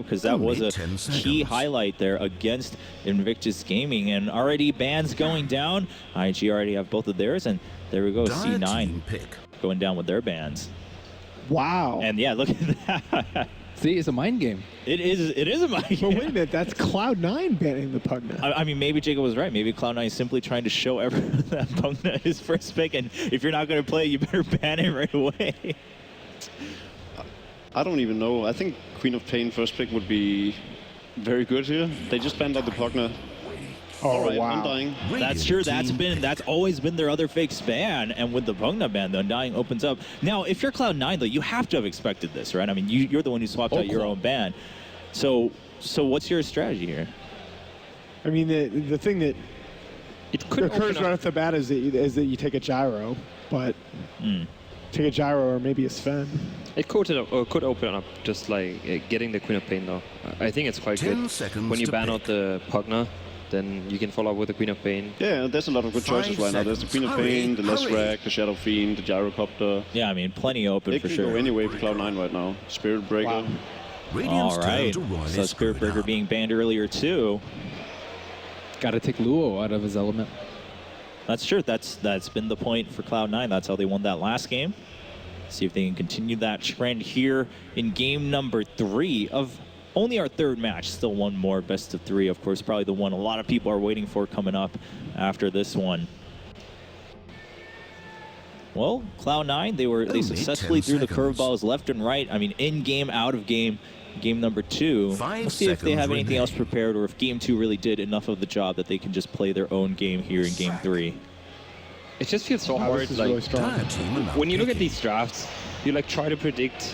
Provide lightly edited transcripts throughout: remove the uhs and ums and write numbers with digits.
because that was a key highlight there against Invictus Gaming. And already bans going down. IG already have both of theirs, and there we go, C9 going down with their bans. Wow. And yeah, look at that. See, it's a mind game. It is a mind game. But wait a minute, that's Cloud9 banning the Pugna. I mean, maybe Jacob was right. Maybe Cloud9 is simply trying to show everyone that Pugna is first pick, and if you're not going to play, you better ban it right away. I don't even know. I think Queen of Pain first pick would be very good here. They just banned out the Pugna. Oh, right, wow. Undying. That's true. That's always been their other fake ban, and with the Pugna ban, the Undying opens up. Now, if you're Cloud9, though, you have to have expected this, right? I mean, you're the one who swapped out your own ban. So what's your strategy here? I mean, the thing that occurs right off the bat is that you take a gyro, but take a gyro or maybe a Sven. It could open up just like getting the Queen of Pain, though. I think it's quite good. When you ban out the Pugna, then you can follow up with the Queen of Pain. Yeah, there's a lot of good choices right now. There's the Queen of Pain, the Lesrac, the Shadow Fiend, the Gyrocopter. Yeah, I mean, plenty open for sure. It can go anyway for Cloud9 right now. Spirit Breaker. Wow. All right. So Spirit Breaker being banned earlier too. Got to take Luo out of his element. That's true. That's been the point for Cloud9. That's how they won that last game. See if they can continue that trend here in game number 3 of only our third match. Still one more best of 3, of course, probably the one a lot of people are waiting for coming up after this one. Well, Cloud9, they successfully threw the curveballs left and right. I mean, in game, out of game, game number 2. We'll see if they have anything else prepared, or if game 2 really did enough of the job that they can just play their own game here in game 3. It just feels so hard. Like, really when you look at these drafts, you like try to predict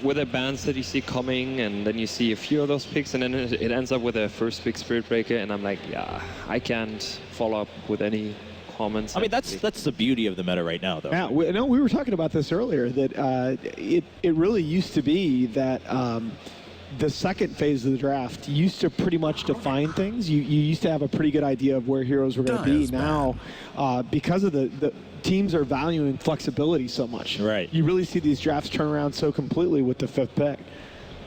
with the bands that you see coming, and then you see a few of those picks, and then it ends up with a first pick Spirit Breaker, and I'm like, yeah, I can't follow up with any comments. I mean, that's the beauty of the meta right now, though. Yeah, we were talking about this earlier, that it really used to be that the second phase of the draft used to pretty much define things. You used to have a pretty good idea of where heroes were going to be. Now, because of the teams are valuing flexibility so much, right? You really see these drafts turn around so completely with the 5th pick.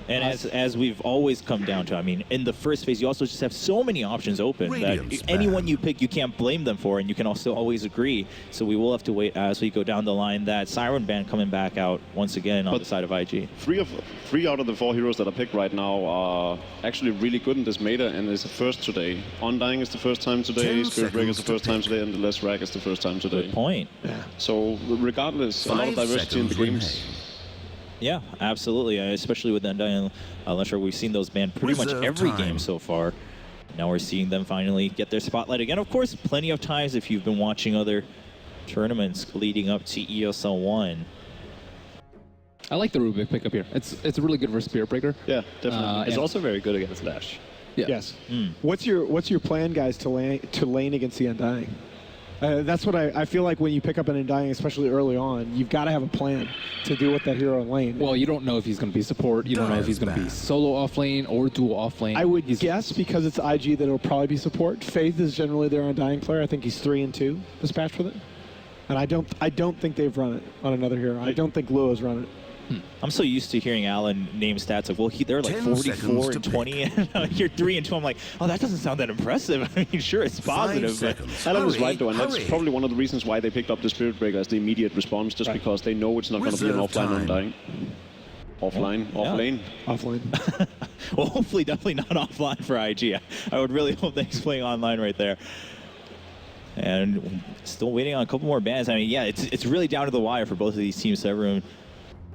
And as we've always come down to, I mean, in the first phase, you also just have so many options open that anyone you pick, you can't blame them for, and you can also always agree. So we will have to wait as we go down the line. That Siren ban coming back out once again on the side of IG. 3 out of the 4 heroes that are picked right now are actually really good in this meta, and it's the first today. Undying is the first time today, Spirit Breaker is the first time today, and the Lesrac is the first time today. Good point. Yeah. So regardless, a lot of diversity in the games. Yeah, absolutely. Especially with Undying Lesrac, we've seen those banned pretty much every game so far. Now we're seeing them finally get their spotlight again. Of course, plenty of times if you've been watching other tournaments leading up to ESL 1. I like the Rubik pickup here. It's really good for Spirit Breaker. Yeah, definitely. It's also very good against Lash. Yeah. Yes. What's your plan, guys, to lane against the Undying? That's what I feel like when you pick up an Undying, especially early on, you've got to have a plan to deal with that hero in lane. Well, you don't know if he's going to be support. You don't know if he's going to be solo off lane or dual off lane. I would guess, because it's IG, that it'll probably be support. Faith is generally their Undying player. I think he's 3-2 this patch with it. And I don't think they've run it on another hero. I don't think Luo's run it. I'm so used to hearing Alan name stats like, well, they're like 44 and 20, and you're 3-2. I'm like, oh, that doesn't sound that impressive. I mean, sure, it's positive, but Alan was right, though, and that's probably one of the reasons why they picked up the Spirit Breaker as the immediate response, just because they know it's not going to be an offline Undying. Offlane. Offlane. Well, hopefully, definitely not offline for IG. I would really hope that he's playing online right there. And still waiting on a couple more bans. I mean, yeah, it's really down to the wire for both of these teams. So everyone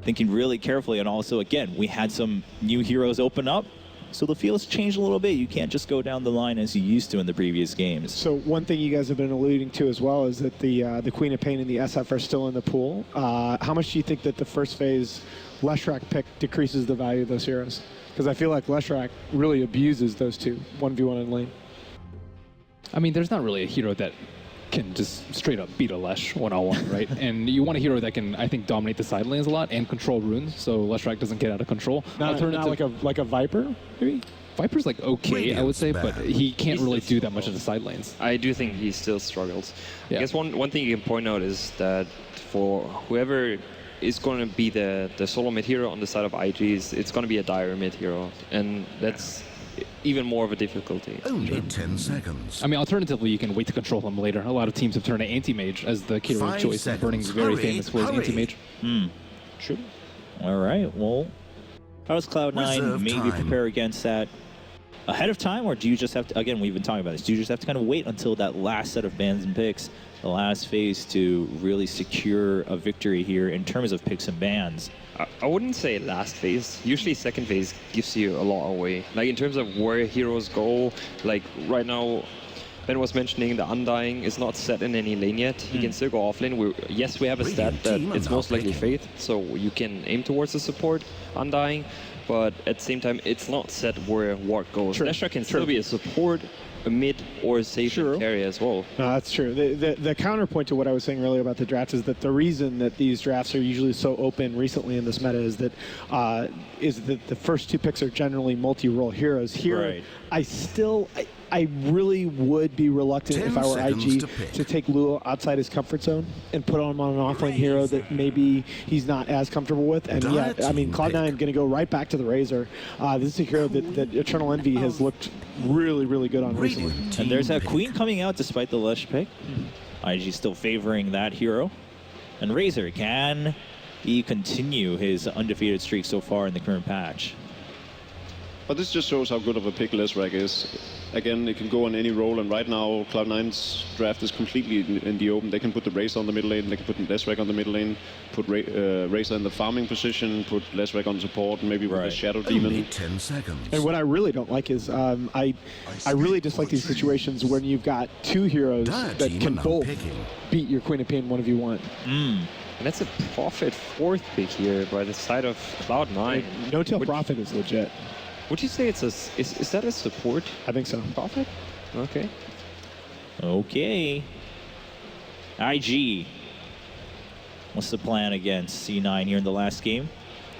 thinking really carefully, and also, again, we had some new heroes open up, so the field's changed a little bit. You can't just go down the line as you used to in the previous games. So one thing you guys have been alluding to as well is that the Queen of Pain and the SF are still in the pool. How much do you think that the first phase Lesrac pick decreases the value of those heroes? Because I feel like Lesrac really abuses those two, 1v1 in lane. I mean, there's not really a hero that can just straight up beat a Lesh one-on-one, right? And you want a hero that can, I think, dominate the side lanes a lot and control runes, so Lesrac doesn't get out of control. Not like a Viper, maybe? Viper's like okay, I would say, but he can't really do that much in the side lanes. I do think he still struggles. Yeah. I guess one thing you can point out is that for whoever is going to be the solo mid hero on the side of IGs. It's going to be a dire mid hero, and that's even more of a difficulty. Only 10 seconds. I mean, alternatively, you can wait to control him later. A lot of teams have turned to anti-mage as the hero of 5 choice, and Burning's seconds. very Hurry, famous for his hurry. anti-mage. Sure. All right. Well, how does Cloud9 Reserve maybe time. prepare against that ahead of time, or do you just have to? Again, we've been talking about this. Do you just have to kind of wait until that last set of bans and picks, the last phase, to really secure a victory here in terms of picks and bans? I wouldn't say last phase. Usually second phase gives you a lot away. Like in terms of where heroes go, like right now, Ben was mentioning the Undying is not set in any lane yet. He can still go off lane. Yes, we have a stat that it's most likely Faith, so you can aim towards the support Undying, but at the same time, it's not set where Ward goes. Leshrac can still be a support, a mid, or a safe lane carry as well. No, that's true. The counterpoint to what I was saying earlier about the drafts is that the reason that these drafts are usually so open recently in this meta is that the first two picks are generally multi-role heroes. Here, Right. I really would be reluctant 10 if I were seconds IG to pick. to take Luo outside his comfort zone and put him on an offlane hero that maybe he's not as comfortable with. And yeah, I mean, Cloud9 going to go right back to the Razor. This is a hero that Eternal Envy has looked really, really good on recently. And there's that Queen coming out despite the Lesh pick. IG still favoring that hero. And Razor, can he continue his undefeated streak so far in the current patch? But this just shows how good of a pick Leshrac is. Again, it can go on any role, and right now Cloud9's draft is completely in the open. They can put the Razor on the mid lane, they can put Leshrac on the mid lane, put Razor in the farming position, put Leshrac on support, maybe with a Shadow Only Demon. 10 seconds. And what I really don't like is I really dislike these situations when you've got two heroes That that team can are now both picking. beat your Queen of Pain 1v1. And that's a Prophet fourth pick here by the side of Cloud9. No Tail Prophet is legit. Would you say it's is that a support I think so. Prophet? Okay. Okay. IG. What's the plan against C9 here in the last game?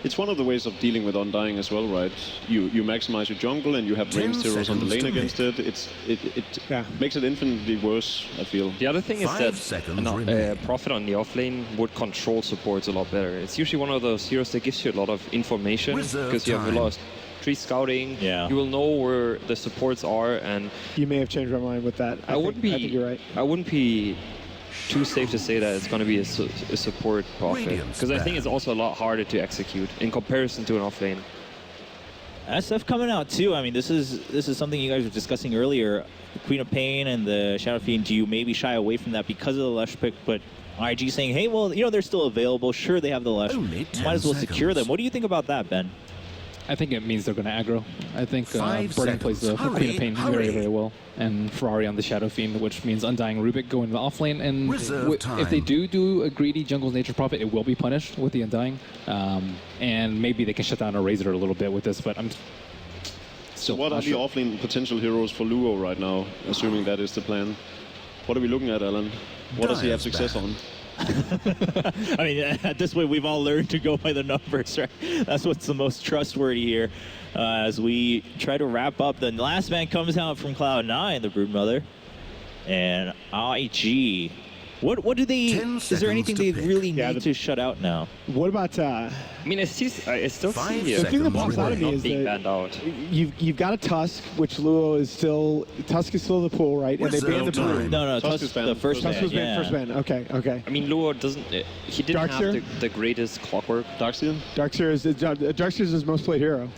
It's one of the ways of dealing with Undying as well, right? You maximize your jungle and you have 10 ranged heroes on the seconds lane to against it. Yeah. Makes it infinitely worse, I feel. The other thing is 5 that seconds remain. Prophet on the offlane would control supports a lot better. It's usually one of those heroes that gives you a lot of information Reserve because you have a time. lot of tree scouting. Yeah. You will know where the supports are, and You may have changed my mind with that. I think you're right. I wouldn't be too safe to say that it's going to be a support Prophet, Radiant's because I think bad. it's also a lot harder to execute in comparison to an offlane. SF coming out too. I mean, this is something you guys were discussing earlier. The Queen of Pain and the Shadow Fiend. Do you maybe shy away from that because of the Lesh pick? But IG saying, hey, well, you know, they're still available. Sure, they have the Lesh. Only 10 Might as well secure seconds. them. What do you think about that, Ben? I think it means they're going to aggro. I think 5 Burning plays the seconds. Queen of Pain Hurry, very, hurry. very well. And Ferrari on the Shadow Fiend, which means Undying Rubik going to the offlane. And Reserve if they time. do a greedy Jungle's Nature Prophet, it will be punished with the Undying. And maybe they can shut down a Razor a little bit with this, but I'm So still what are not the sure. offlane potential heroes for Luo right now, assuming that is the plan? What are we looking at, Alan? What does he have Dire's success bad. on? I mean, at this point, we've all learned to go by the numbers, right? That's what's the most trustworthy here. As we try to wrap up, the last man comes out from Cloud9, the Broodmother, and IG. What do they? 10 Is there anything seconds they to pick. really Yeah, need to shut out now? What about I mean, I still 5 see the thing that seconds pops out of me not is being that banned out. you've got a Tusk, which Luo is still is still the pool, right? And they banned the Reserve blue. time. No, Tusk Tusk is banned. the first Tusk man. Tusk was banned Yeah. first ban. Okay. I mean, Luo doesn't. He didn't Darkseer? have the greatest clockwork. Darkseer? Darkseer is his most played hero.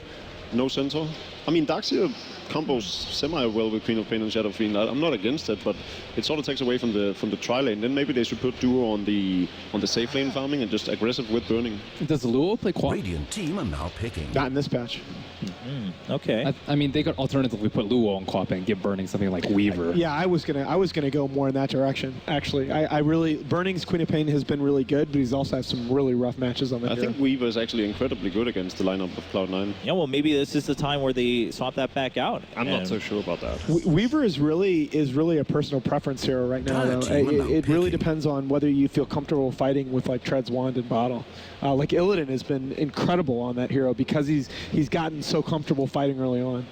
No Centaur? I mean, Darkseer combos semi-well with Queen of Pain and Shadow Fiend. I'm not against it, but it sort of takes away from the tri-lane. Then maybe they should put Duo on the safe lane farming and just aggressive with burning. Does Luo play quad? Radiant team are now picking. Not in this patch. Okay. I mean, they could alternatively put Luo on Quap and give Burning something like Weaver. Yeah, I was gonna go more in that direction. Actually, I really Burning's Queen of Pain has been really good, but he's also had some really rough matches on that. I hero. think Weaver is actually incredibly good against the lineup of Cloud9. Yeah, well, maybe this is the time where they swap that back out. I'm not And- so sure about that. Weaver is really a personal preference hero right now. Dire Though. team are now It really picking. depends on whether you feel comfortable fighting with like Tread's Wand and Bottle. Like Illidan has been incredible on that hero because he's gotten so comfortable fighting early on.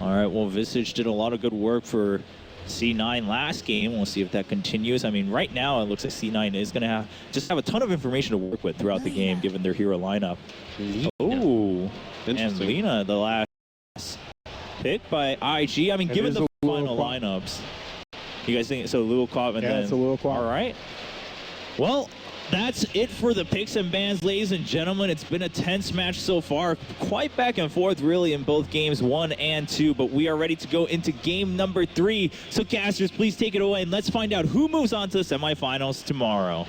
All right, well, Visage did a lot of good work for C9 last game. We'll see if that continues. I mean, right now it looks like C9 is going to have a ton of information to work with throughout the game, given their hero lineup. Oh, and Lina, the last pick by IG. I mean, given the final lineups, you guys think so? Lulukov and then it's a Lulukov. All right. Well, that's it for the picks and bans, ladies and gentlemen. It's been a tense match so far. Quite back and forth, really, in both games 1 and 2. But we are ready to go into game number 3. So, casters, please take it away, and let's find out who moves on to the semifinals tomorrow.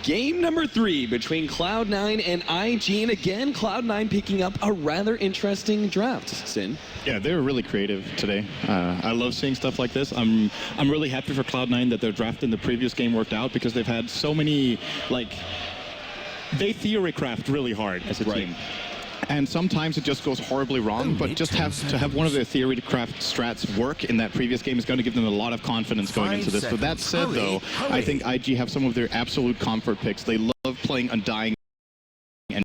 Game number 3 between Cloud9 and IG, and again, Cloud9 picking up a rather interesting draft. Sin? Yeah, they were really creative today. I love seeing stuff like this. I'm really happy for Cloud9 that their draft in the previous game worked out, because they've had so many, they theory craft really hard as a team. And sometimes it just goes horribly wrong, but just to have one of their theory craft strats work in that previous game is going to give them a lot of confidence going into this. But that said, though, I think IG have some of their absolute comfort picks. They love playing Undying and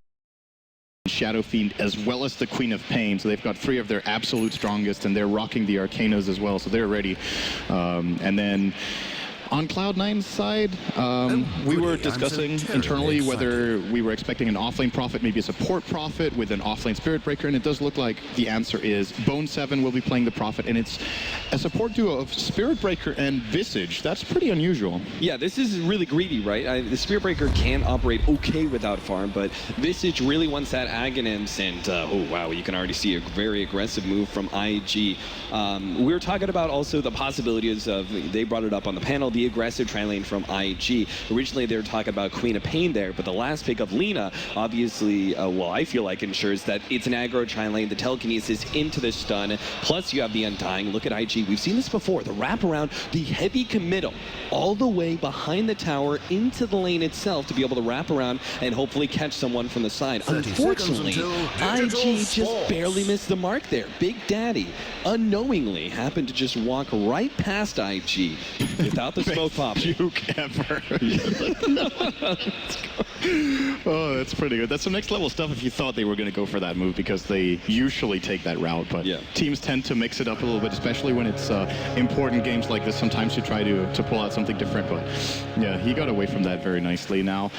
Shadow Fiend, as well as the Queen of Pain. So they've got 3 of their absolute strongest, and they're rocking the Arcanas as well, so they're ready. And then on Cloud9's side, we were discussing internally whether we were expecting an offlane Prophet, maybe a support Prophet with an offlane Spirit Breaker, and it does look like the answer is Bone7 will be playing the Prophet, and it's a support duo of Spirit Breaker and Visage. That's pretty unusual. Yeah, this is really greedy, right? The Spirit Breaker can operate okay without farm, but Visage really wants that Aghanim's, and oh wow, you can already see a very aggressive move from IG. We were talking about also the possibilities of, they brought it up on the panel, the aggressive tri-lane from IG. Originally they were talking about Queen of Pain there, but the last pick of Lina obviously, well, I feel like ensures that it's an aggro tri-lane, the telekinesis into the stun, plus you have the Undying. Look at IG, we've seen this before, the wraparound, the heavy committal, all the way behind the tower into the lane itself to be able to wrap around and hopefully catch someone from the side. Unfortunately, IG just barely missed the mark there. Big Daddy unknowingly happened to just walk right past IG without the smoke pop. Puke ever. Oh, that's pretty good. That's some next level stuff if you thought they were going to go for that move, because they usually take that route, but teams tend to mix it up a little bit, especially when it's important games like this. Sometimes you try to pull out something different, but yeah, he got away from that very nicely. Now,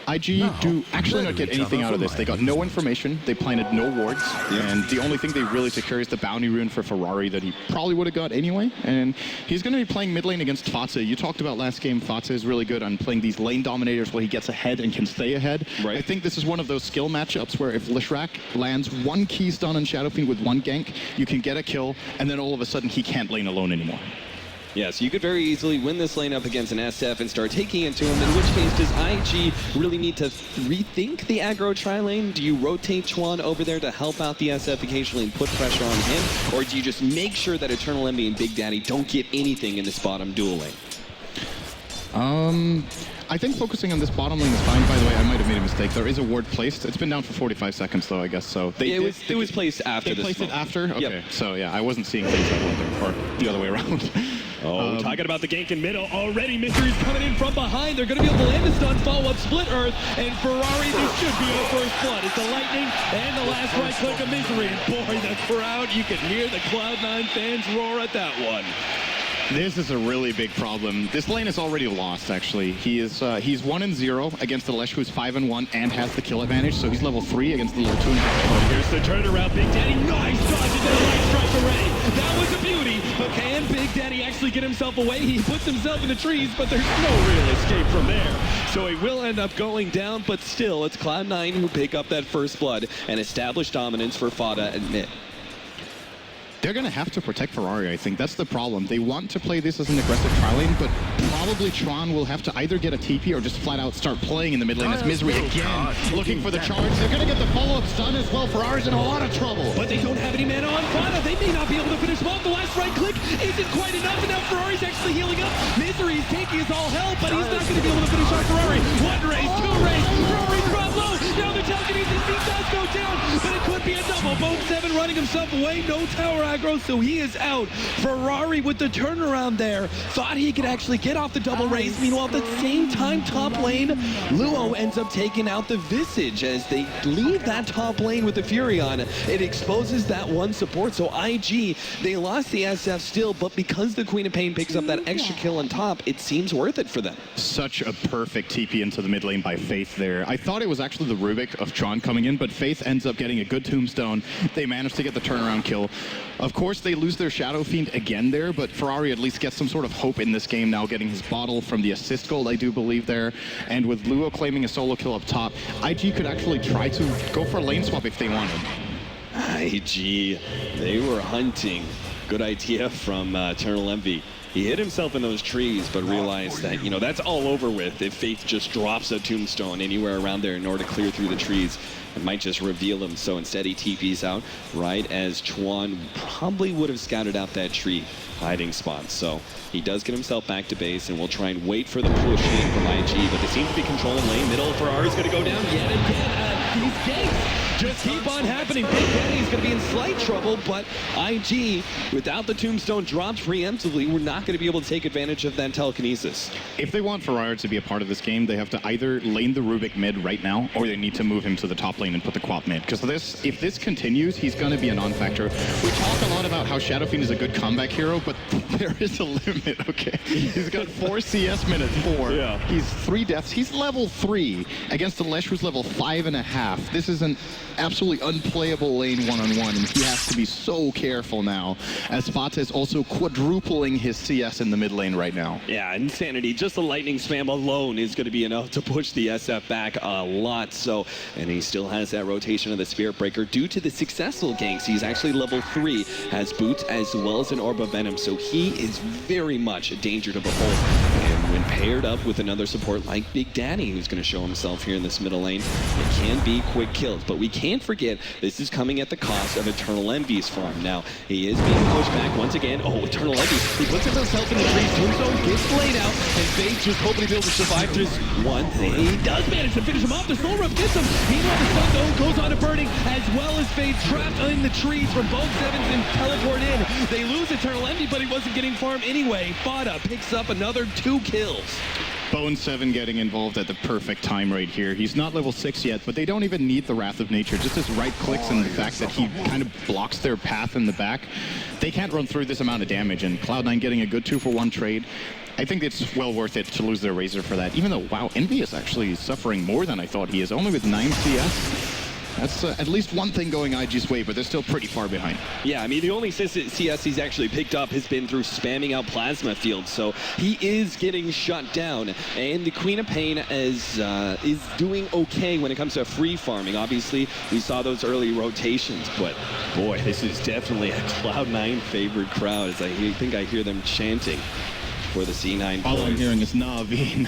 IG do actually not get anything out of this. They got no information, they planted no wards, and the only thing they really secure is the bounty rune for Ferrari that he probably would have got anyway, and he's going to be playing mid lane against Fatse. You talked about last game, Fatse is really good on playing these lane dominators where he gets ahead and can stay ahead. I think this is one of those skill matchups where if Leshrac lands one key stun on Shadow Fiend with one gank, you can get a kill, and then all of a sudden he can't lane alone anymore. Yeah, so you could very easily win this lane up against an SF and start taking it to him, in which case does IG really need to rethink the aggro tri-lane? Do you rotate Chuan over there to help out the SF occasionally and put pressure on him? Or do you just make sure that Eternal Envy and Big Daddy don't get anything in this bottom duel lane? I think focusing on this bottom lane is fine. By the way, I might have made a mistake. There is a ward placed. It's been down for 45 seconds, though, I guess. So it was placed after this. They placed it after? Okay. So, yeah, I wasn't seeing things that way there, or the other way around. Oh, talking about the gank in middle. Already Mystery's coming in from behind. They're going to be able to land the stun, follow up Split Earth, and Ferrari, this should be the first blood. It's the lightning and the last right click of Misery. And boy, the crowd, you can hear the Cloud9 fans roar at that one. This is a really big problem. This lane is already lost, actually. He's 1-0 against the Lesh, who's 5-1 and has the kill advantage, so he's level 3 against the level 2. Here's the turnaround. Big Daddy, nice dodge into the light strike array. That was a beauty. But can Big Daddy actually get himself away? He puts himself in the trees, but there's no real escape from there. So he will end up going down, but still, it's Cloud9 who pick up that first blood and establish dominance for Fada at mid. They're going to have to protect Ferrari, I think. That's the problem. They want to play this as an aggressive tri-lane, but probably Tron will have to either get a TP or just flat out start playing in the mid lane as Misery again, looking for the charge. They're going to get the follow-up stun as well. Ferrari's in a lot of trouble. But they don't have any mana on Fada. They may not be able to finish them off. The last right click isn't quite enough, and now Ferrari's actually healing up. Misery's taking his all help, but he's not going to be able to finish off Ferrari. One race, two race. Ferrari's dropped low. Now they're taking as he does go down, but it could be a double. Bone 7 running himself away, no tower aggro, so he is out. Ferrari with the turnaround there, thought he could actually get off the double race. Meanwhile, at the same time, top lane, Luo ends up taking out the Visage as they leave that top lane with the Furion. It exposes that one support, so IG, they lost the SF still, but because the Queen of Pain picks up that extra kill on top, it seems worth it for them. Such a perfect TP into the mid lane by Faith there. I thought it was actually the Rubik of Tron coming in, but Faith ends up getting a good tombstone. They managed to get the turnaround kill. Of course, they lose their Shadow Fiend again there, but Ferrari at least gets some sort of hope in this game now, getting his bottle from the assist gold, I do believe there. And with Luo claiming a solo kill up top, IG could actually try to go for a lane swap if they wanted. IG, they were hunting. Good idea from Eternal Envy. He hit himself in those trees, but realized that, you know, that's all over with if Faith just drops a tombstone anywhere around there in order to clear through the trees. It might just reveal him, so instead he TPs out right as Chuan probably would have scouted out that tree hiding spot. So he does get himself back to base, and we'll try and wait for the push in from IG, but they seem to be controlling lane. Middle, Ferrari's going to go down yet again. These ganks just keep on happening. Big Daddy's going to be in slight trouble, but IG, without the tombstone dropped preemptively, we're not going to be able to take advantage of that telekinesis. If they want Ferrari to be a part of this game, they have to either lane the Rubik mid right now, or they need to move him to the top lane and put the Quap mid. Because if this continues, he's going to be a non-factor. We talk a lot about how Shadow Fiend is a good comeback hero, but there is a limit, okay? He's got 4 CS minutes, 4. Yeah. He's 3 deaths. He's level 3 against the Lesh who's level 5.5. This is an absolutely unplayable lane one-on-one, and he has to be so careful now, as Fata is also quadrupling his CS in the mid lane right now. Yeah, insanity. Just the lightning spam alone is going to be enough to push the SF back a lot. So, and he still has that rotation of the Spirit Breaker due to the successful ganks. He's actually level 3, has boots as well as an Orb of Venom, so he is very much a danger to behold. And when paired up with another support like Big Daddy, who's going to show himself here in this middle lane, it can be quick kills. But we can't forget, this is coming at the cost of Eternal Envy's farm. Now, he is being pushed back once again. Oh, Eternal Envy, he puts himself in the trees. Tombstone gets laid out, and Faith just hoping to be able to survive this one thing. He does manage to finish him off. The Soul Rough gets him. Meanwhile, the Sun Dome goes on to burning, as well as Faith trapped in the trees from both sevens and teleport in. They lose Eternal Envy, but he wasn't getting farmed anyway. Fada picks up another 2 kills. Bone 7 getting involved at the perfect time right here. He's not level 6 yet, but they don't even need the Wrath of Nature. Just his right clicks and the fact that he kind of blocks their path in the back. They can't run through this amount of damage, and Cloud9 getting a good 2-for-1 trade. I think it's well worth it to lose their Razor for that, even though, wow, Envy is actually suffering more than I thought he is, only with 9 CS. That's at least one thing going IG's way, but they're still pretty far behind. Yeah, I mean, the only CS he's actually picked up has been through spamming out Plasma Field, so he is getting shut down. And the Queen of Pain is doing okay when it comes to free farming. Obviously, we saw those early rotations, but boy, this is definitely a Cloud9 favorite crowd, as I think I hear them chanting for the C9 All I'm hearing is Navi.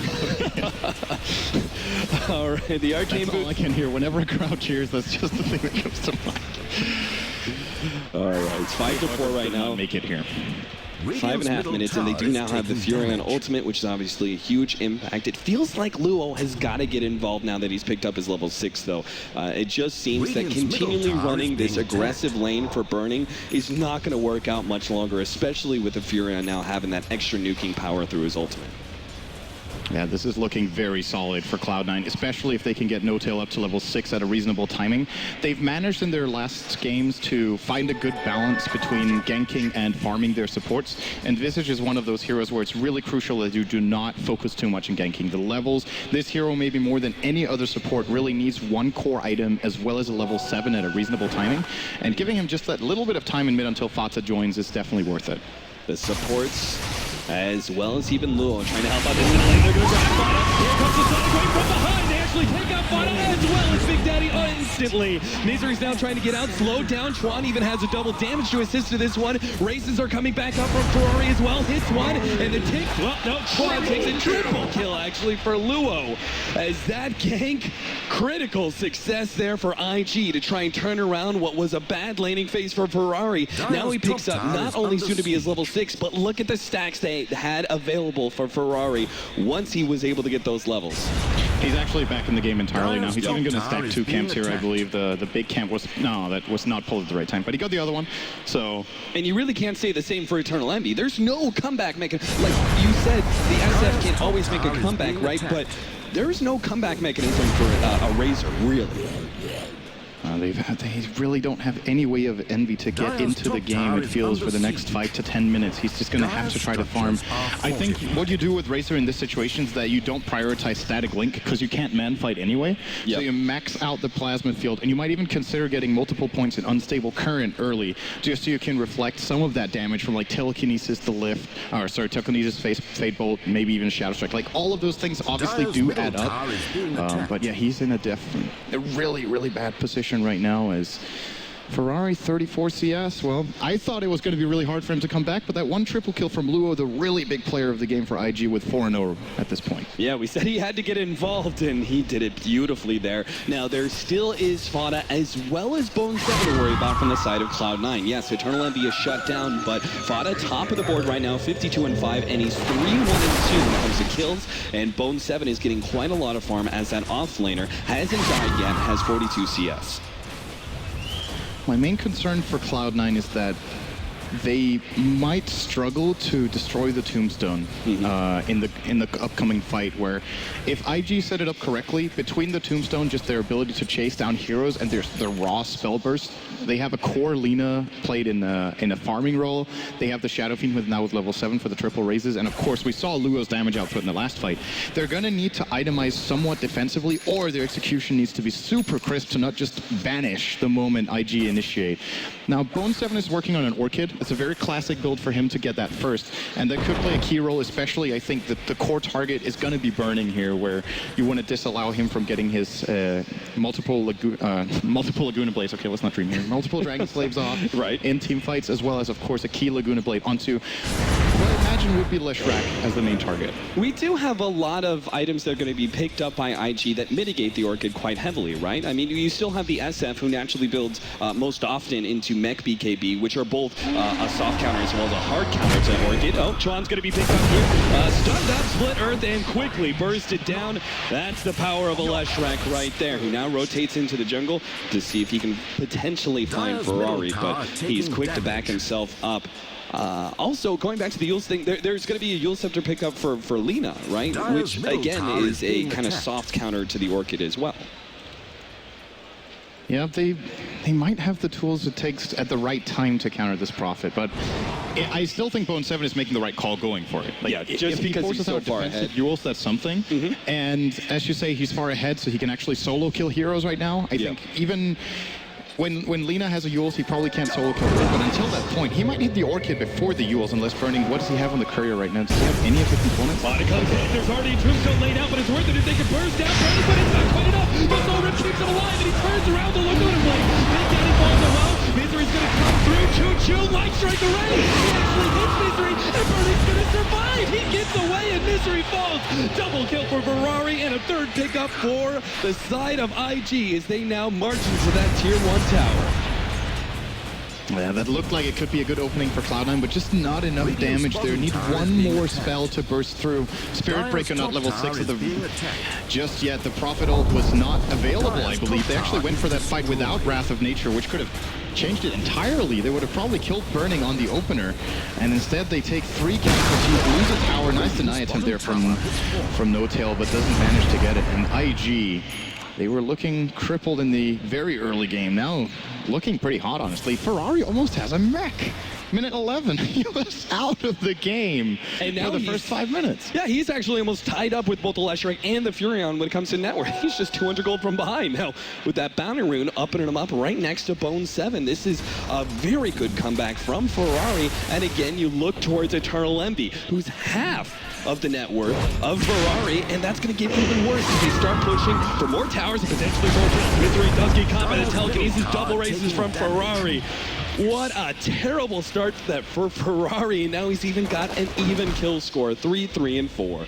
All right, the Arcane That's all I can hear. Whenever a crowd cheers, that's just the thing that comes to mind. All right, it's 5-4 right now. Make it here. 5.5 minutes, and they do now have the Furion ultimate, which is obviously a huge impact. It feels like Luo has got to get involved now that he's picked up his level 6, though. It just seems that continually running this aggressive lane for burning is not going to work out much longer, especially with the Furion now having that extra nuking power through his ultimate. Yeah, this is looking very solid for Cloud9, especially if they can get No-Tail up to level 6 at a reasonable timing. They've managed in their last games to find a good balance between ganking and farming their supports, and Visage is one of those heroes where it's really crucial that you do not focus too much on ganking the levels. This hero, maybe more than any other support, really needs one core item as well as a level 7 at a reasonable timing, and giving him just that little bit of time in mid until Fata joins is definitely worth it. The supports, as well as even Luo, trying to help out this middle lane. They're going to grab Fada. Here comes the Sonic Wave from behind. They actually take out Fada as well as Big Daddy instantly. Misery's now trying to get out, slowed down. Chuan even has a double damage to assist to this one. Races are coming back up from Ferrari as well. Hits one, and the take. Well, no, Chuan takes a triple kill actually for Luo. As that gank, critical success there for IG to try and turn around what was a bad laning phase for Ferrari. Now he picks up not only soon to be his level 6, but look at the stacks they had available for Ferrari once he was able to get those levels. He's actually back in the game entirely now. He's even going to Tower stack is 2 being camps here, I attacked. believe. The big camp was, no, that was not pulled at the right time, but he got the other one. So And you really can't say the same for Eternal Envy. There's no comeback mechanism. Like you said, the SF can always make a comeback, right? But there is no comeback mechanism for a Razor, really. They really don't have any way of Envy to get into the game, it feels, for the next 5 to 10 minutes. He's just going to have to try to farm. I think what you do with Razor in this situation is that you don't prioritize static link because you can't man fight anyway. So you max out the plasma field, and you might even consider getting multiple points in unstable current early, just so you can reflect some of that damage from like telekinesis to lift, or sorry, telekinesis, fade bolt, maybe even shadow strike. Like all of those things obviously do add up. But yeah, he's in a really, really bad position right now as Ferrari 34 CS. Well, I thought it was going to be really hard for him to come back, but that one triple kill from Luo, the really big player of the game for IG, with 4-0 at this point. Yeah, we said he had to get involved, and he did it beautifully there. Now, there still is Fada as well as Bone 7 to worry about from the side of Cloud9. Yes, Eternal Envy is shut down, but Fada top of the board right now, 52-5, and he's 3-1-2 when it comes to kills, and Bone 7 is getting quite a lot of farm as that offlaner. Hasn't died yet, has 42 CS. My main concern for Cloud9 is that they might struggle to destroy the Tombstone in the upcoming fight, where if IG set it up correctly, between the Tombstone, just their ability to chase down heroes and their raw spell burst, they have a core Lina played in a farming role. They have the Shadow Fiend with level 7 for the triple raises, and of course we saw Luo's damage output in the last fight. They're gonna need to itemize somewhat defensively, or their execution needs to be super crisp to not just vanish the moment IG initiate. Now, Bone 7 is working on an Orchid. It's a very classic build for him to get that first, and that could play a key role, especially I think that the core target is going to be burning here, where you want to disallow him from getting his multiple Laguna Blades, okay, let's not dream here, multiple Dragon Slaves off in team fights, as well as, of course, a key Laguna Blade onto what I imagine would be Leshrac as the main target. We do have a lot of items that are going to be picked up by IG that mitigate the Orchid quite heavily, right? I mean, you still have the SF, who naturally builds most often into Mech BKB, which are both a soft counter as well as a hard counter to Orchid. Oh, Chuan's going to be picked up here. Stunned up, split earth, and quickly bursted down. That's the power of a Leshrac right there, who now rotates into the jungle to see if he can potentially find Ferrari, but he's quick to back himself up. Also, going back to the Eul's thing, there's going to be a Eul Scepter pickup for Lina, right? Which, again, is a kind of soft counter to the Orchid as well. Yeah, they might have the tools it takes at the right time to counter this Prophet, but I still think Bone 7 is making the right call going for it. Like, yeah, just because he's so far ahead. Duels, that's something. And as you say, he's far ahead, so he can actually solo kill heroes right now. I think even when Lina has a Eul's, he probably can't solo kill her, but until that point, he might need the Orchid before the Eul's, unless burning. What does he have on the courier right now? Does he have any of the components? Body comes in, there's already a Tombstone laid out, but it's worth it if they can burst down Burning, but it's not quite enough. The Soul Rip keeps him alive, and he turns around the Laguna Blade. Big Daddy falls below. Misery's gonna come through. Choo-choo, light strike array. He actually hits Misery, and Burning's gonna survive. He gets away, and Misery falls. Double kill for Ferrari, and a third pickup for the side of IG as they now march into that Tier 1 tower. Yeah, that looked like it could be a good opening for Cloud9, but just not enough damage there. Need one more spell to burst through. Spirit Breaker not level 6 of the just yet. The Prophet ult was not available, I believe. They actually went for that fight without Wrath of Nature, which could have changed it entirely. They would have probably killed Burning on the opener, and instead they take 3 casualties, lose a tower. Nice deny attempt there from No-Tail, but doesn't manage to get it. And IG, they were looking crippled in the very early game. Now looking pretty hot, honestly. Ferrari almost has a mech. Minute 11, he was out of the game for the first 5 minutes. Yeah, he's actually almost tied up with both the Leshrac and the Furion when it comes to network. He's just 200 gold from behind. Now, with that bounty rune upping him up right next to Bone 7, this is a very good comeback from Ferrari. And again, you look towards Eternal Envy, who's half of the net worth of Ferrari, and that's going to get even worse as they start pushing for more towers and potentially more kills. Misery does get caught by the telekinesis, double races from Ferrari. What a terrible start that for Ferrari. Now he's even got an even kill score, 3, 3, and 4.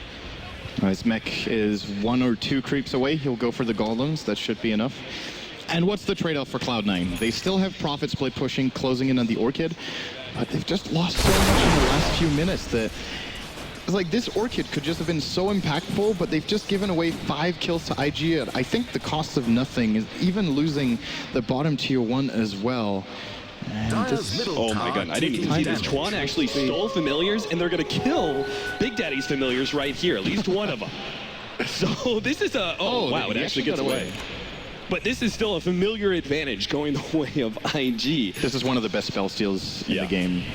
His mech is 1 or 2 creeps away. He'll go for the golems. That should be enough. And what's the trade-off for Cloud9? They still have Prophet split pushing, closing in on the Orchid, but they've just lost so much in the last few minutes that it's like this Orchid could just have been so impactful, but they've just given away 5 kills to IG at, I think, the cost of nothing, is even losing the bottom tier 1 as well. Oh my god, I didn't even see this. Chuan actually stole familiars, and they're going to kill Big Daddy's familiars right here, at least one of them. So this is a... Oh, wow, it actually gets away. But this is still a familiar advantage going the way of IG. This is one of the best spell steals in the game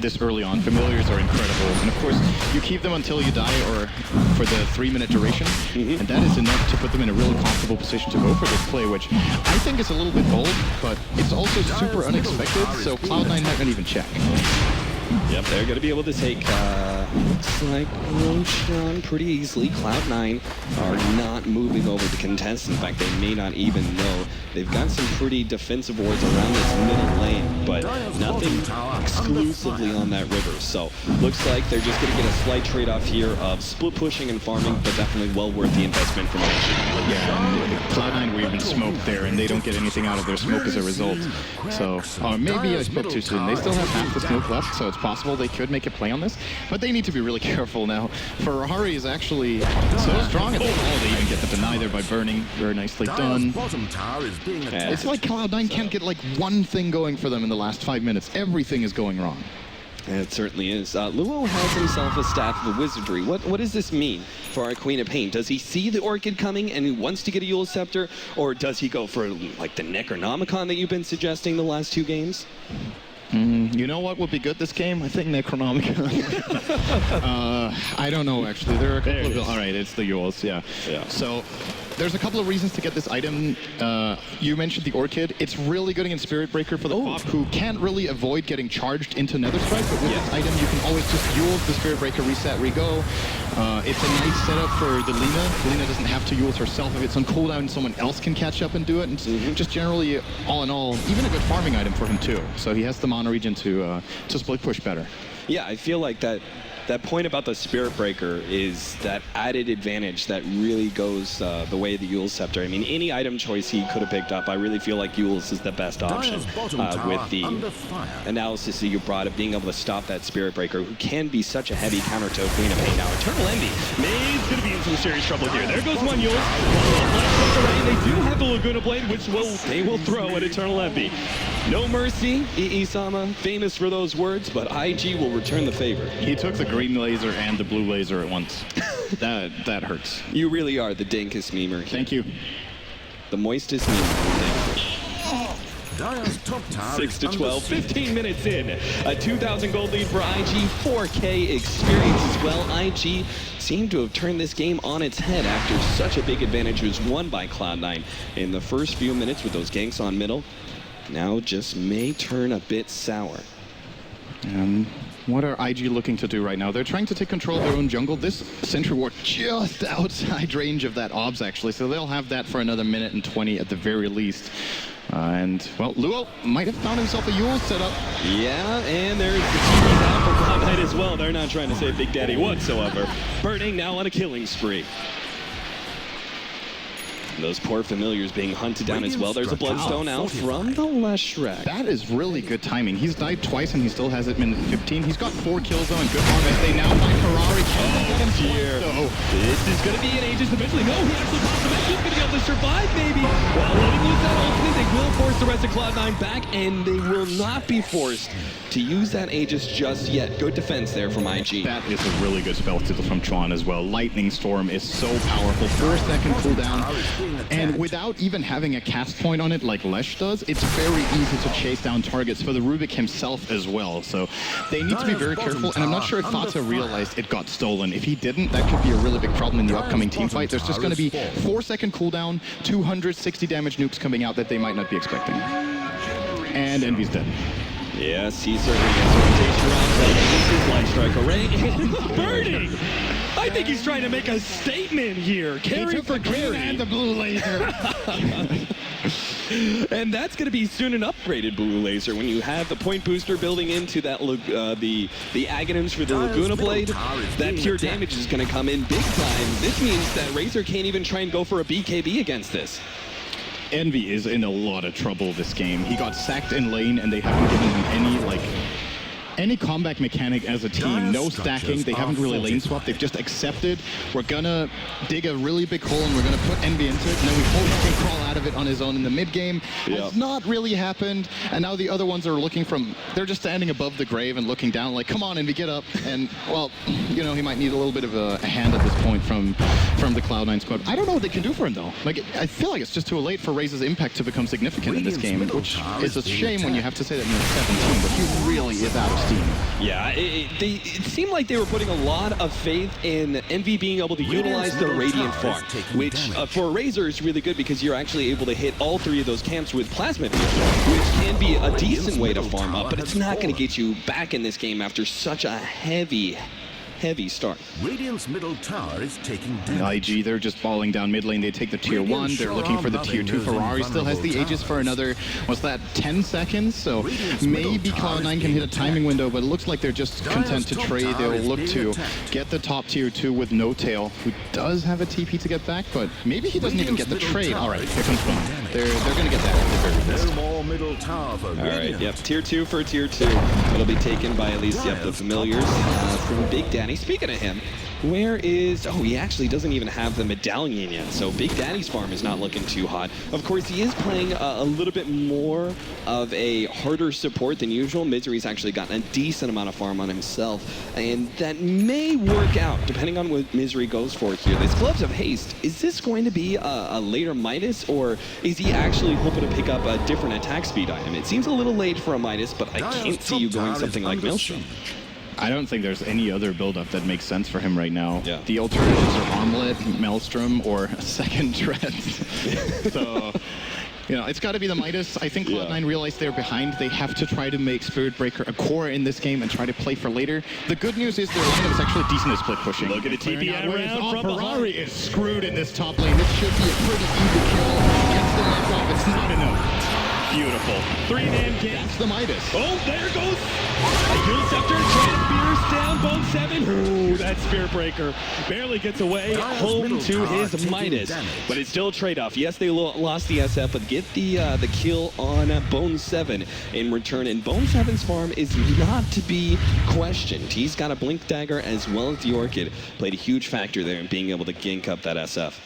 this early on. Familiars are incredible. And of course, you keep them until you die or for the 3-minute duration. And that is enough to put them in a really comfortable position to go for this play, which I think is a little bit bold, but it's also super unexpected, so Cloud9 might not even check. Yep, they're going to be able to take, looks like Roshan pretty easily. Cloud9 are not moving over the contest. In fact, they may not even know. They've got some pretty defensive wards around this middle lane, but nothing exclusively on that river. So looks like they're just going to get a slight trade-off here of split pushing and farming, but definitely well worth the investment from IG. Yeah, and Cloud9 were even smoked there, and they don't get anything out of their smoke as a result. So, maybe I spoke too soon. They still have half the smoke left, so it's possible they could make a play on this, but they need to be really careful now. Ferrari is actually so strong at the wall, they even get the deny there by burning. Very nicely done. It's like Cloud9 can't get like one thing going for them in the last 5 minutes. Everything is going wrong. It certainly is. Luo has himself a staff of wizardry. What does this mean for our Queen of Pain? Does he see the Orchid coming and he wants to get a Yule Scepter, or does he go for like the Necronomicon that you've been suggesting the last 2 games? You know what would be good this game? I think Necronomicon. I don't know, actually. There are a couple of... All right, it's the Yules, yeah. So there's a couple of reasons to get this item. You mentioned the Orchid. It's really good against Spirit Breaker for the Pop, who can't really avoid getting charged into Nether Strike, but with this item, you can always just Yules the Spirit Breaker, reset, re-go. It's a nice setup for the Lina. Lina doesn't have to Yules herself. If it's on cooldown, someone else can catch up and do it. And just generally, all in all, even a good farming item for him, too. So he has the mana regen to split push better. Yeah, I feel like that point about the Spirit Breaker is that added advantage that really goes the way of the Yule Scepter. I mean, any item choice he could have picked up, I really feel like Yule's is the best option with the analysis that you brought of being able to stop that Spirit Breaker, who can be such a heavy counter to Queen of Pain. Now, Eternal Envy. May's going to be in some serious trouble here. There goes one Yule. They do have the Laguna Blade, which they will throw at Eternal Envy. No mercy, Isama, famous for those words, but IG will return the favor. He took the green laser and the blue laser at once. that hurts. You really are the dankest memer. Thank you. The moistest memer. 6 to 12, 15 minutes in. A 2,000 gold lead for IG, 4K experience as well. IG seemed to have turned this game on its head after such a big advantage was won by Cloud9 in the first few minutes with those ganks on middle. Now just may turn a bit sour. What are IG looking to do right now? They're trying to take control of their own jungle. This Sentry Ward just outside range of that OBS, actually, so they'll have that for another minute and 20 at the very least. And, well, Luo might have found himself a Yule setup. Yeah, and there's the TV's out for Cloud9 as well. They're not trying to save Big Daddy whatsoever. Burning now on a killing spree. Those poor familiars being hunted down as well. There's a Bloodstone out from the Leshrac. That is really good timing. He's died twice and he still has it minute 15. He's got 4 kills though, and good harvest. They now find Ferrari. This is going to be an Aegis eventually. No, he actually pops the match. He's going to be able to survive, maybe. Well, letting loose that ultimate, they will force the rest of Cloud9 back, and they will not be forced to use that Aegis just yet. Good defense there from IG. That is a really good spell steal from Chuan as well. Lightning Storm is so powerful. 4-second cooldown. And without even having a cast point on it like Lesh does, it's very easy to chase down targets for the Rubik himself as well. So they need to be very careful, and I'm not sure if Fata realized it got stolen. If he didn't, that could be a really big problem in the upcoming team fight. There's just going to be 4-second cooldown, 260 damage nukes coming out that they might not be expecting. And Envy's dead. Yes, he certainly gets a rotation around. This is Light Strike Array and burning! I think he's trying to make a statement here. Carry for carry. And the blue laser. And that's going to be soon an upgraded blue laser when you have the point booster building into that the Aghanims for the Laguna Blade. That pure damage is going to come in big time. This means that Razor can't even try and go for a BKB against this. Envy is in a lot of trouble this game. He got sacked in lane and they haven't given him any, like, any comeback mechanic as a team. No stacking. They haven't really lane swapped. They've just accepted we're gonna dig a really big hole and we're gonna put Envy into it, and then we hope he can crawl out of it on his own in the mid game. Has not really happened, and now the other ones are looking from. They're just standing above the grave and looking down, like, come on, Envy, get up. And well, you know, he might need a little bit of a hand at this point from the Cloud9 squad. I don't know what they can do for him though. Like, I feel like it's just too late for Raze's impact to become significant in this game, which is a shame when you have to say that in the 17, but he really is out of steam. Yeah, it seemed like they were putting a lot of faith in Envy being able to utilize the Radiant farm, which for Razor is really good because you're actually able to hit all 3 of those camps with Plasma Fusion, which can be a decent way to farm up, but it's not going to get you back in this game after such a heavy start. Radiant's middle tower is taking damage. IG, they're just falling down mid lane. They take the tier 1. They're looking for the tier 2. Ferrari still has the Aegis for another, what's that, 10 seconds? So maybe Cloud9 can hit a timing window, but it looks like they're just content to trade. They'll look to get the top tier 2 with No Tail, who does have a TP to get back, but maybe he doesn't even get the trade. All right, here comes one. They're going to get that at the very least. No more middle tower for All right, yep, tier 2 for tier 2. It'll be taken by at least, the familiars from Big Daddy. Speaking of him, where is... Oh, he actually doesn't even have the medallion yet, so Big Daddy's farm is not looking too hot. Of course, he is playing a little bit more of a harder support than usual. Misery's actually gotten a decent amount of farm on himself, and that may work out, depending on what Misery goes for here. This Gloves of Haste, is this going to be a later Midas, or is he actually hoping to pick up a different attack speed item? It seems a little late for a Midas, but I can't see you going something like Maelstrom. I don't think there's any other build-up that makes sense for him right now. Yeah. The alternatives are Armlet, Maelstrom, or a second Treads. So, you know, it's got to be the Midas. I think Cloud9 realized they're behind. They have to try to make Spirit Breaker a core in this game and try to play for later. The good news is their lineup is actually decent at split pushing. Look at the TP around from Ferrari is screwed in this top lane. This should be a pretty easy kill. Gets the mess off. It's not enough. Beautiful. 3-man game. That's the Midas. Oh, there goes a Heal Scepter. Pierce down. Bone 7. Ooh, that Spirit Breaker barely gets away home to his Midas. But it's still a trade-off. Yes, they lost the SF, but get the kill on Bone 7 in return. And Bone 7's farm is not to be questioned. He's got a Blink Dagger as well as the Orchid. Played a huge factor there in being able to gank up that SF.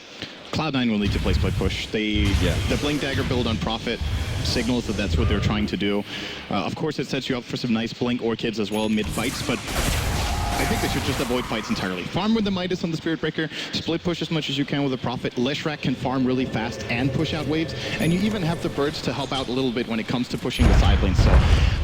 Cloud9 will need to play split push. The Blink Dagger build on Prophet signals that that's what they're trying to do. Of course, it sets you up for some nice Blink Orchids as well mid-fights, but I think they should just avoid fights entirely. Farm with the Midas on the Spirit Breaker, split push as much as you can with the Prophet. Leshrac can farm really fast and push out waves, and you even have the birds to help out a little bit when it comes to pushing the side lanes. So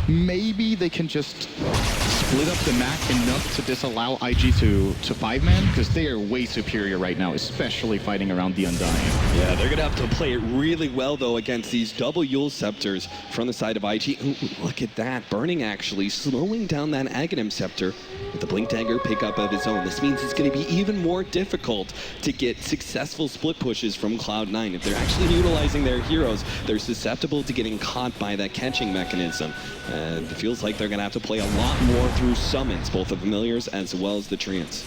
maybe they can just split up the map enough to disallow IG to 5-man, because they are way superior right now, especially fighting around the Undying. Yeah, they're going to have to play it really well, though, against these double Yule Scepters from the side of IG. Ooh, look at that. Burning actually slowing down that Aghanim Scepter with the Blink Dagger pickup of his own. This means it's going to be even more difficult to get successful split pushes from Cloud9. If they're actually utilizing their heroes, they're susceptible to getting caught by that catching mechanism. And it feels like they're going to have to play a lot more through summons, both the familiars as well as the treants.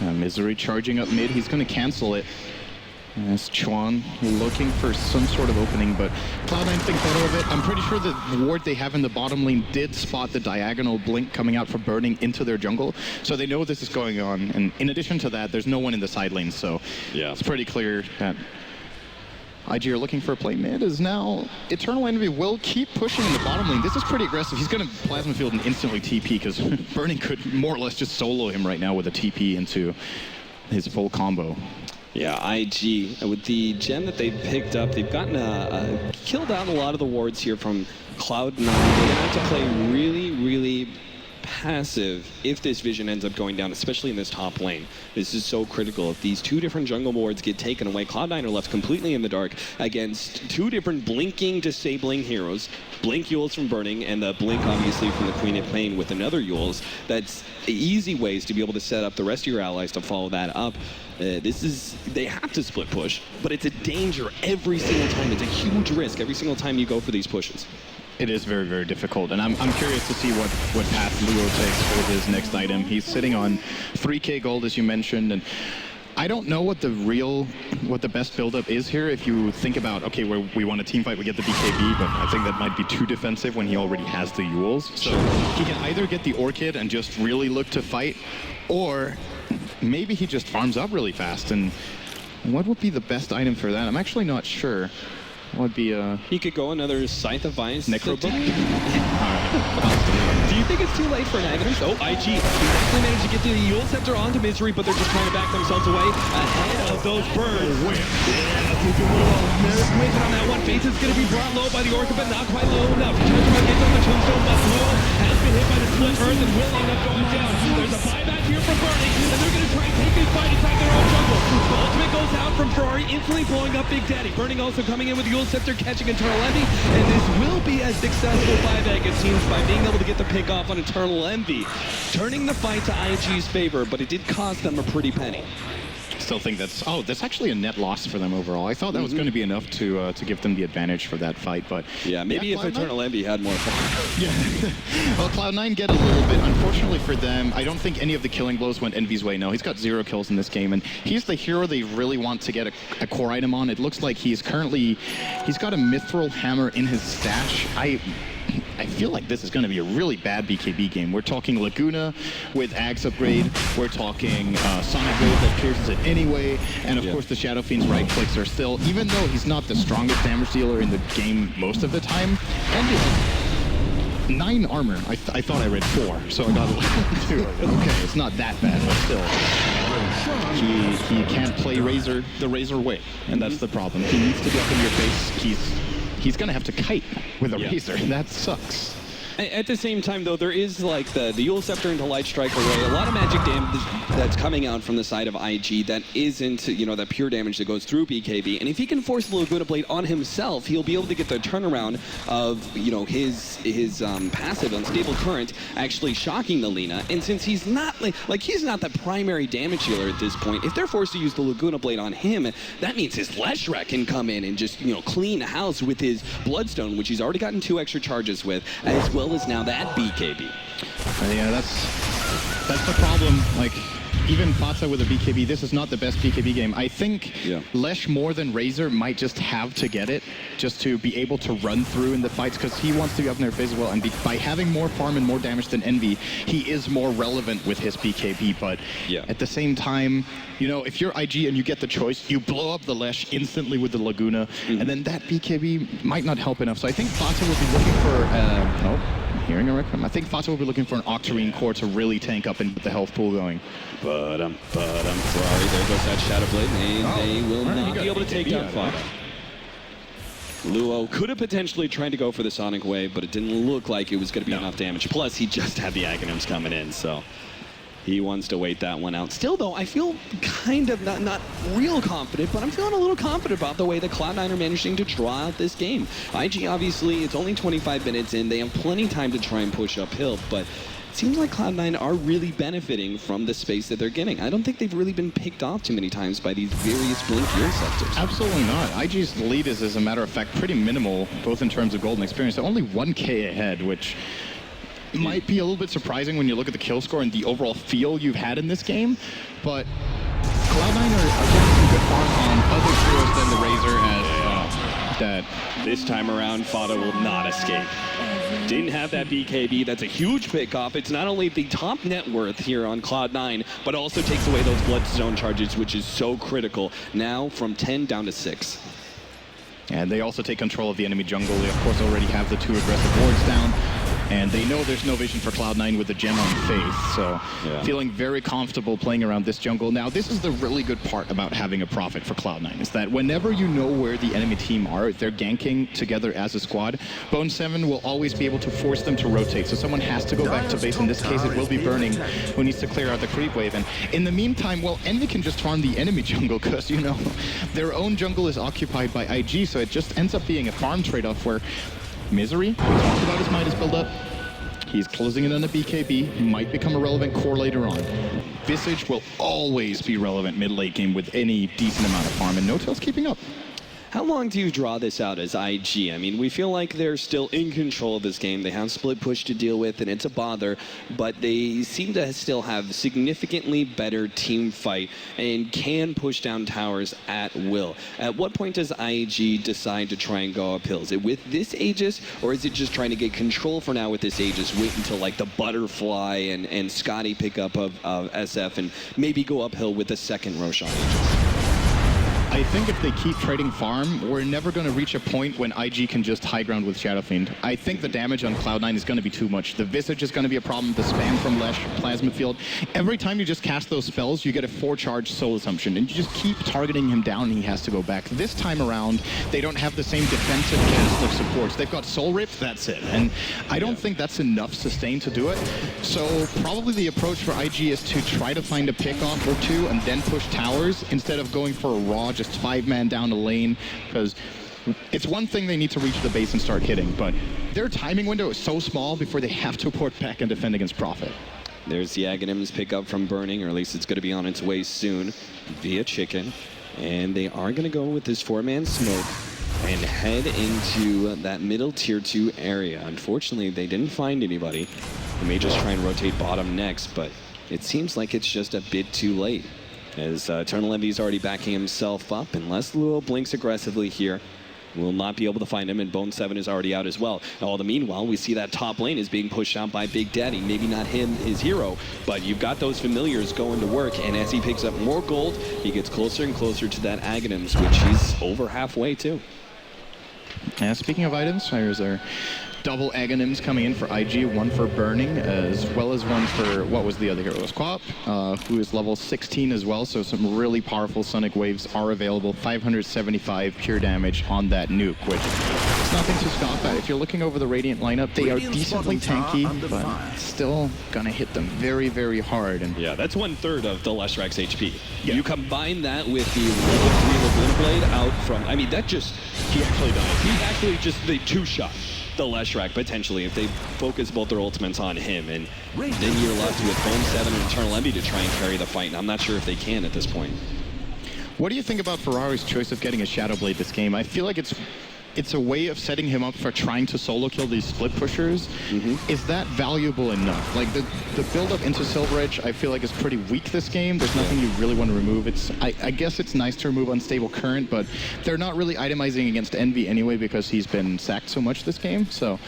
Misery charging up mid. He's going to cancel it. As Chuan looking for some sort of opening, but Cloud9 think better of it. I'm pretty sure the ward they have in the bottom lane did spot the diagonal blink coming out for burning into their jungle, so they know this is going on. And in addition to that, there's no one in the side lane, so it's pretty clear that IG are looking for a play mid. Is now Eternal Envy will keep pushing in the bottom lane. This is pretty aggressive. He's going to Plasma Field and instantly TP, because Burning could more or less just solo him right now with a TP into his full combo. Yeah, IG, with the gem that they picked up, they've gotten killed out a lot of the wards here from Cloud9. They're going to have to play really, really passive if this vision ends up going down, especially in this top lane. This is so critical. If these two different jungle wards get taken away, Cloud9 are left completely in the dark against two different blinking, disabling heroes. Blink Yules from Burning, and the Blink, obviously, from the Queen of Pain with another Yules. That's easy ways to be able to set up the rest of your allies to follow that up. They have to split push, but it's a danger every single time. It's a huge risk every single time you go for these pushes. It is very, very difficult, and I'm curious to see what path Luo takes for his next item. He's sitting on 3k gold, as you mentioned, and I don't know what the best buildup is here. If you think about, okay, we want a team fight, we get the BKB, but I think that might be too defensive when he already has the Yules. So he can either get the Orchid and just really look to fight, or maybe he just farms up really fast. And what would be the best item for that? I'm actually not sure. What would be He could go another Scythe of Vice. Necrobook? Do you think it's too late for an Aghanim? Oh, IG. He actually managed to get the Yule Scepter onto Misery, but they're just trying to back themselves away ahead of those birds. Waving on that one. Face is going to be brought low by the Orca, but not quite low enough. Turns around, gets on the Tombstone, but low has been hit by the split earth and will end up going down. There's a buyback here from Burning, and they're going to try and take this fight inside their own jungle. The ultimate goes out from Ferrari, instantly blowing up Big Daddy. Burning also coming in with the Yule Scepter, catching Eternal Envy, and this will be a successful buyback, it seems, by being able to get the pick off on Eternal Envy, turning the fight to IG's favor, but it did cost them a pretty penny. Still think that's actually a net loss for them overall. I thought that was going to be enough to give them the advantage for that fight, but yeah, maybe if Eternal Envy had more fun. Yeah. Well, Cloud9 get a little bit. Unfortunately for them, I don't think any of the killing blows went Envy's way. No, he's got 0 kills in this game, and he's the hero they really want to get a core item on. It looks like he's got a Mithril Hammer in his stash. I feel like this is going to be a really bad BKB game. We're talking Laguna with Axe upgrade. We're talking Sonic Wave that pierces it anyway. And of course the Shadow Fiend's right clicks are still, even though he's not the strongest damage dealer in the game most of the time, Envy has 9 armor. I thought I read 4, so I got 2. Okay, it's not that bad, but still. He can't play the Razor way, and that's the problem. He needs to be up in your face. He's going to have to kite with a Razor, and that sucks. At the same time, though, there is like the Yule Scepter into Light Strike array, a lot of magic damage that's coming out from the side of IG that isn't, that pure damage that goes through BKB. And if he can force the Laguna Blade on himself, he'll be able to get the turnaround of, his passive Unstable Current actually shocking the Lina. And since he's not he's not the primary damage dealer at this point, if they're forced to use the Laguna Blade on him, that means his Leshrac can come in and just, clean house with his Bloodstone, which he's already gotten 2 extra charges with, as well as now that BKB. Yeah, that's the problem. Like, even Fata with a BKB, this is not the best BKB game. I think Lesh more than Razor might just have to get it just to be able to run through in the fights, because he wants to be up in their face as well. And by having more farm and more damage than Envy, he is more relevant with his BKB. But at the same time, if you're IG and you get the choice, you blow up the Lesh instantly with the Laguna, and then that BKB might not help enough. So I think Fata will be looking for... hearing a record. I think Fata will be looking for an Octarine core to really tank up and get the health pool going. Ferrari, there goes that Shadow Blade, and they will not be able to take down Fata. Luo could have potentially tried to go for the Sonic Wave, but it didn't look like it was going to be enough damage. Plus, he just had the Aghanims coming in, so he wants to wait that one out. Still, though, I feel kind of not real confident, but I'm feeling a little confident about the way that Cloud9 are managing to draw out this game. IG, obviously, it's only 25 minutes in. They have plenty of time to try and push uphill, but it seems like Cloud9 are really benefiting from the space that they're getting. I don't think they've really been picked off too many times by these various Blink Yule Scepters. Absolutely not. IG's lead is, as a matter of fact, pretty minimal, both in terms of gold and experience. They're only 1K ahead, which might be a little bit surprising when you look at the kill score and the overall feel you've had in this game, but Cloud9 are getting some good farm on other heroes than the Razor as that. This time around, Fata will not escape. Didn't have that BKB. That's a huge pickoff. It's not only the top net worth here on Cloud9, but also takes away those Bloodstone charges, which is so critical. Now from 10 down to 6. And they also take control of the enemy jungle. They, of course, already have the 2 aggressive wards down. And they know there's no vision for Cloud9 with the gem on Faith, so feeling very comfortable playing around this jungle. Now, this is the really good part about having a Prophet for Cloud9, is that whenever you know where the enemy team are, they're ganking together as a squad, Bone 7 will always be able to force them to rotate. So someone has to go back to base. In this case, it will be Burning, who needs to clear out the creep wave. And in the meantime, well, Envy can just farm the enemy jungle, because, their own jungle is occupied by IG, so it just ends up being a farm trade-off where Misery, we talked about his Midas build-up. He's closing in on a BKB. He might become a relevant core later on. Visage will always be relevant mid-late game with any decent amount of farm, and No-Tail's keeping up. How long do you draw this out as IG? I mean, we feel like they're still in control of this game. They have split push to deal with, and it's a bother, but they seem to still have significantly better team fight and can push down towers at will. At what point does IG decide to try and go uphill? Is it with this Aegis, or is it just trying to get control for now with this Aegis, wait until like the Butterfly and Scotty pick up of SF and maybe go uphill with the second Roshan Aegis? I think if they keep trading farm, we're never going to reach a point when IG can just high ground with Shadow Fiend. I think the damage on Cloud9 is going to be too much. The Visage is going to be a problem, the spam from Lesh, Plasma Field. Every time you just cast those spells, you get a 4-charge Soul Assumption, and you just keep targeting him down and he has to go back. This time around, they don't have the same defensive cast of supports. They've got Soul Rip, that's it. And I don't think that's enough sustain to do it. So probably the approach for IG is to try to find a pickoff or two and then push towers instead of going for a raw just 5-man down the lane, because it's one thing they need to reach the base and start hitting, but their timing window is so small before they have to port back and defend against Prophet. There's the Aghanims pickup from Burning, or at least it's going to be on its way soon via Chicken, and they are going to go with this 4-man smoke and head into that middle tier 2 area. Unfortunately, they didn't find anybody. They may just try and rotate bottom next, but it seems like it's just a bit too late, as Eternal Envy's already backing himself up. Unless Luo blinks aggressively here, we'll not be able to find him, and Bone 7 is already out as well. All the meanwhile, we see that top lane is being pushed out by Big Daddy. Maybe not him, his hero, but you've got those familiars going to work, and as he picks up more gold, he gets closer and closer to that Aghanims, which he's over halfway to. Yeah, speaking of items, there's our double Aghanims coming in for IG, one for Burning, as well as one for, what was the other hero? It was Quap, who is level 16 as well, so some really powerful Sonic Waves are available. 575 pure damage on that nuke, which is nothing to scoff at. If you're looking over the Radiant lineup, they are decently tanky, but still gonna hit them very, very hard. And yeah, that's 1/3 of the Leshrac HP. Yeah. You combine that with the level 3 Laguna Blade out from, I mean, that just, he actually died. He actually just, they two-shot the Leshrac potentially if they focus both their ultimates on him, and then you're left with Bone 7 and Eternal Envy to try and carry the fight, and I'm not sure if they can at this point. What do you think about Ferrari's choice of getting a Shadow Blade this game? I feel like it's a way of setting him up for trying to solo kill these split pushers. Is that valuable enough? Like the build up into Silver Edge, I feel like is pretty weak this game. There's nothing you really want to remove. I guess it's nice to remove Unstable Current, but they're not really itemizing against Envy anyway because he's been sacked so much this game. So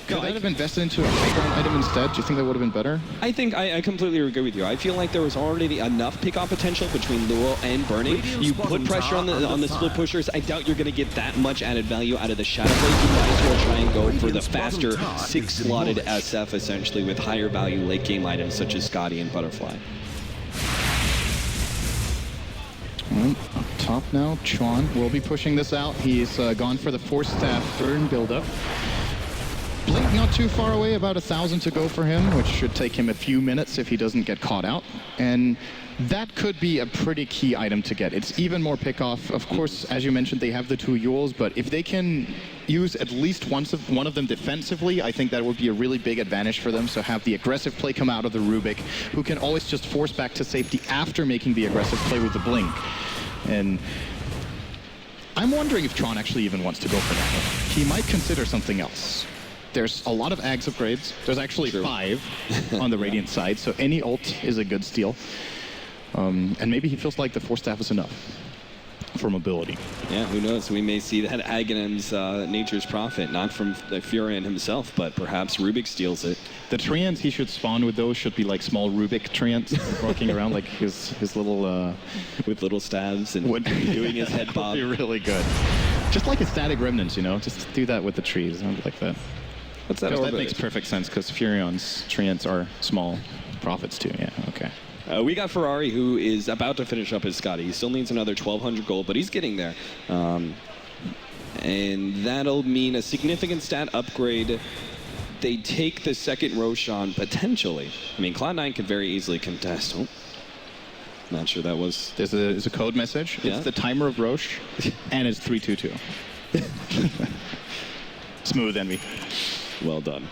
could I have invested into a high ground item instead? Do you think that would have been better? I think I completely agree with you. I feel like there was already enough pick-off potential between Luo and Burning. You put pressure on the split pushers. I doubt you're going to get that much added value out of the Shadow Blade. You might as well try and go for the faster 6-slotted SF, essentially, with higher value late-game items such as Scotty and Butterfly. Up top now, Chuan will be pushing this out. He's gone for the Force Staff burn buildup. Blink not too far away, about 1,000 to go for him, which should take him a few minutes if he doesn't get caught out. And that could be a pretty key item to get. It's even more pick-off. Of course, as you mentioned, they have the 2 Yules, but if they can use at least one of them defensively, I think that would be a really big advantage for them. So have the aggressive play come out of the Rubik, who can always just force back to safety after making the aggressive play with the Blink. And I'm wondering if Tron actually even wants to go for that. He might consider something else. There's a lot of Ags upgrades. There's actually 5 on the Radiant side, so any ult is a good steal. And maybe he feels like the Force Staff is enough for mobility. Yeah, who knows? We may see that Aghanim's Nature's Prophet, not from the Furion himself, but perhaps Rubik steals it. The Treants he should spawn with those should be like small Rubik Treants walking around like his little... with little stabs and doing his head bob. That would be really good. Just like a Static Remnants, you know? Just do that with the trees. I like that. What's that? That makes perfect sense because Furion's Treants are small Prophets too. Yeah, okay. We got Ferrari, who is about to finish up his Scotty. He still needs another 1,200 gold, but he's getting there. And that'll mean a significant stat upgrade. They take the second Roshan, potentially. I mean, Cloud9 could very easily contest. Oh, not sure that was... There's a code message. Yeah? It's the timer of Roche, and it's 322. Smooth, Envy. Well done.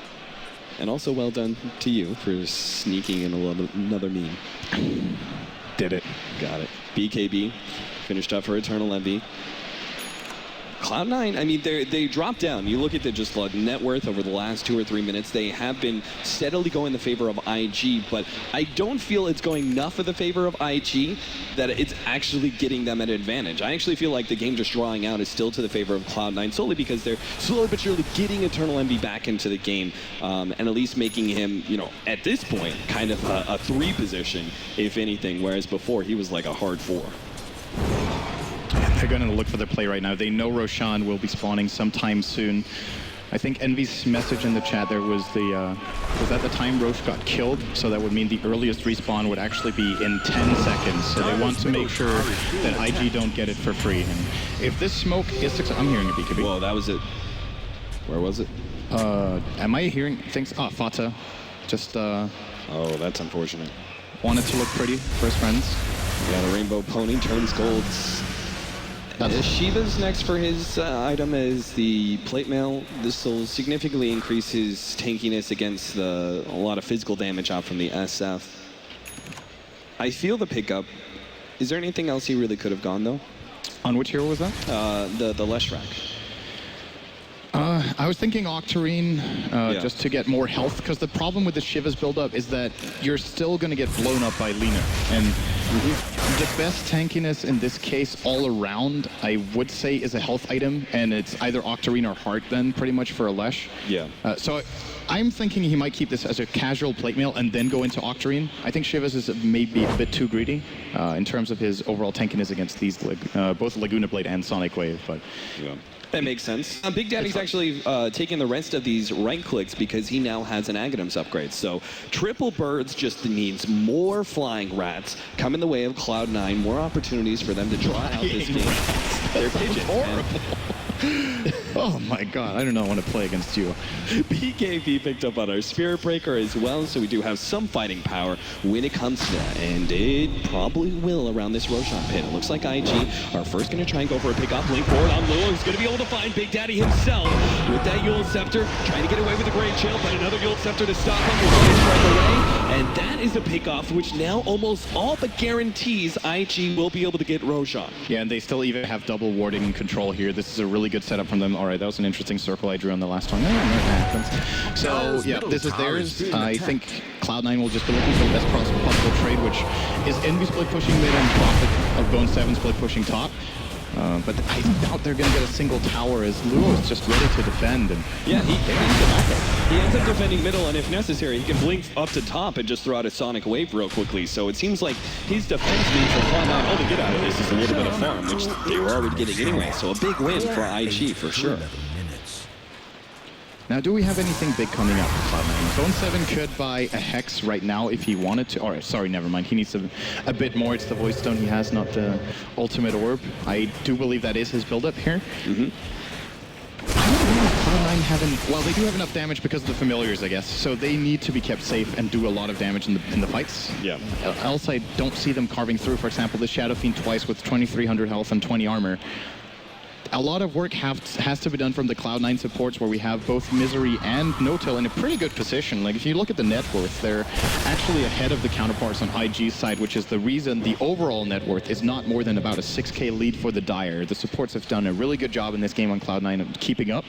And also well done to you for sneaking in another meme. Did it. Got it. BKB finished up for Eternal Envy. Cloud9, I mean, they dropped down. You look at the just net worth over the last 2 or 3 minutes, they have been steadily going in the favor of IG, but I don't feel it's going enough in the favor of IG that it's actually getting them an advantage. I actually feel like the game just drawing out is still to the favor of Cloud9, solely because they're slowly but surely getting Eternal Envy back into the game, and at least making him, you know, at this point, kind of a 3 position, if anything, whereas before he was like a hard 4. They're going to look for their play right now. They know Roshan will be spawning sometime soon. I think Envy's message in the chat there was was at the time Roche got killed, so that would mean the earliest respawn would actually be in 10 seconds. So they want to make sure that IG don't get it for free. And if this smoke is successful, I'm hearing a BKB. Whoa, that was it. Where was it? Am I hearing things? Ah, Fata. Just oh, that's unfortunate. Wanted to look pretty for his friends. Yeah, the Rainbow Pony turns golds. Shiva's next for his item is the plate mail. This will significantly increase his tankiness against a lot of physical damage out from the SF. I feel the pickup. Is there anything else he really could have gone, though? On which hero was that? The Leshrac. I was thinking Octarine, just to get more health, because the problem with the Shiva's build-up is that you're still going to get blown up by Lina. And the best tankiness in this case all around, I would say, is a health item, and it's either Octarine or Heart then, pretty much, for a Lesh. Yeah. So I'm thinking he might keep this as a casual plate mail and then go into Octarine. I think Shiva's is maybe a bit too greedy in terms of his overall tankiness against these, both Laguna Blade and Sonic Wave, but... Yeah. That makes sense. Big Daddy's actually taking the rest of these right clicks because he now has an Aghanim's upgrade. So Triple Birds just needs more flying rats come in the way of Cloud9, more opportunities for them to draw out this game. They're pigeons. Oh my god, I do not want to play against you. BKB picked up on our Spirit Breaker as well, so we do have some fighting power when it comes to that, and it probably will around this Roshan pit. It looks like IG are first going to try and go for a pick-up. Link forward on Lua, who's going to be able to find Big Daddy himself with that Yule Scepter, trying to get away with a Great Chill, but another Yule Scepter to stop him with one strike away, and that is a pick-off, which now almost all but guarantees IG will be able to get Roshan. Yeah, and they still even have double warding and control here. This is a really good setup from them. All right, that was an interesting circle I drew on the last one. So, yeah, this is theirs. I think Cloud9 will just be looking for the best possible trade, which is Envy split pushing mid and Prophet of Bone 7 split pushing top. But I doubt they're going to get a single tower as Luo is just ready to defend. And yeah, he ends up defending middle, and if necessary, he can blink up to top and just throw out a Sonic Wave real quickly. So it seems like his defense needs for Cloud9 all to get out of this is a little bit of farm, which they were already getting anyway. So a big win for IG for sure. Now, do we have anything big coming up for Cloud9? Bone 7 could buy a Hex right now if he wanted to. Or, sorry, never mind. He needs a bit more. It's the Voice Stone he has, not the Ultimate Orb. I do believe that is his build-up here. Cloud9 haven't... Well, they do have enough damage because of the Familiars, I guess. So they need to be kept safe and do a lot of damage in the fights. Yeah. Else, I don't see them carving through. For example, the Shadow Fiend twice with 2,300 health and 20 armor. A lot of work has to be done from the Cloud9 supports, where we have both Misery and No-Till in a pretty good position. Like, if you look at the net worth, they're actually ahead of the counterparts on IG's side, which is the reason the overall net worth is not more than about a 6k lead for the Dire. The supports have done a really good job in this game on Cloud9 of keeping up.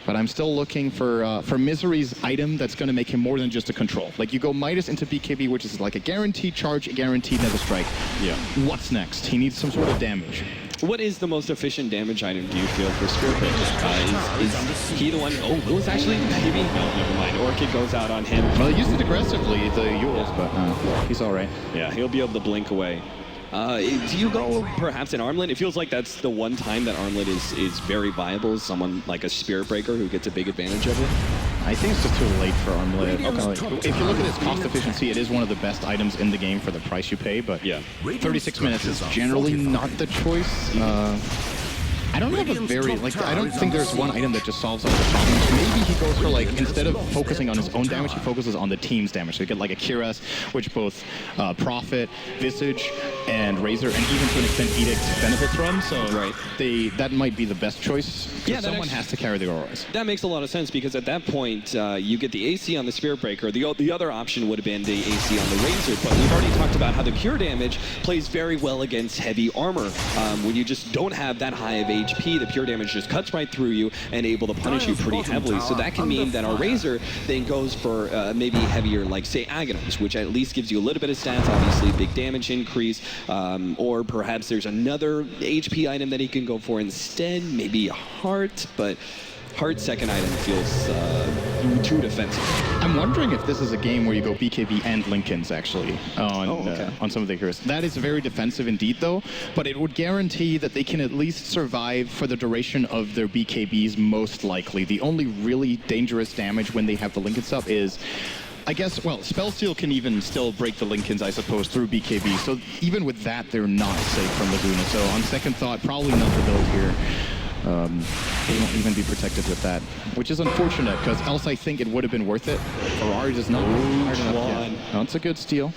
But I'm still looking for Misery's item that's going to make him more than just a control. Like, you go Midas into BKB, which is like a guaranteed charge, a guaranteed Nether Strike. Yeah. What's next? He needs some sort of damage. What is the most efficient damage item, do you feel, for Spirit Breaker? Is he the one? Oh, Lewis actually, maybe? No, never mind. Orchid goes out on him. Well, he used it aggressively, the Yules, but he's all right. Yeah, he'll be able to blink away. Do you go perhaps in Armlet? It feels like that's the one time that Armlet is very viable. Someone like a Spirit Breaker who gets a big advantage of it. I think it's just too late for Armlet. Okay. If you look at its cost efficiency, it is one of the best items in the game for the price you pay, but yeah, 36 minutes is generally not the choice. I don't have a very, like, I don't think there's one item that just solves all the problems. Maybe he goes for, like, instead of focusing on his own damage, he focuses on the team's damage. So you get, like, a Kiras, which both Prophet, Visage, and Razor, and even to an extent Edict benefits from. So that might be the best choice. Yeah, someone has to carry the Auroras. That makes a lot of sense, because at that point, you get the AC on the Spirit Breaker. The other option would have been the AC on the Razor, but we've already talked about how the pure damage plays very well against heavy armor. When you just don't have that high of AP, HP, the pure damage just cuts right through you and able to punish you pretty heavily. So that can mean that our Razor then goes for maybe heavier, like say Aghanims, which at least gives you a little bit of stats, obviously big damage increase, or perhaps there's another HP item that he can go for instead, maybe a Heart, but Heart's second item feels too defensive. I'm wondering if this is a game where you go BKB and Lincolns, actually, on some of the heroes. That is very defensive indeed, though, but it would guarantee that they can at least survive for the duration of their BKBs, most likely. The only really dangerous damage when they have the Lincolns up is, I guess, well, Spellsteal can even still break the Lincolns, I suppose, through BKB. So even with that, they're not safe from Laguna. So on second thought, probably not the build here. They won't even be protected with that, which is unfortunate, because else I think it would have been worth it. Ferrari does not. That's a good steal.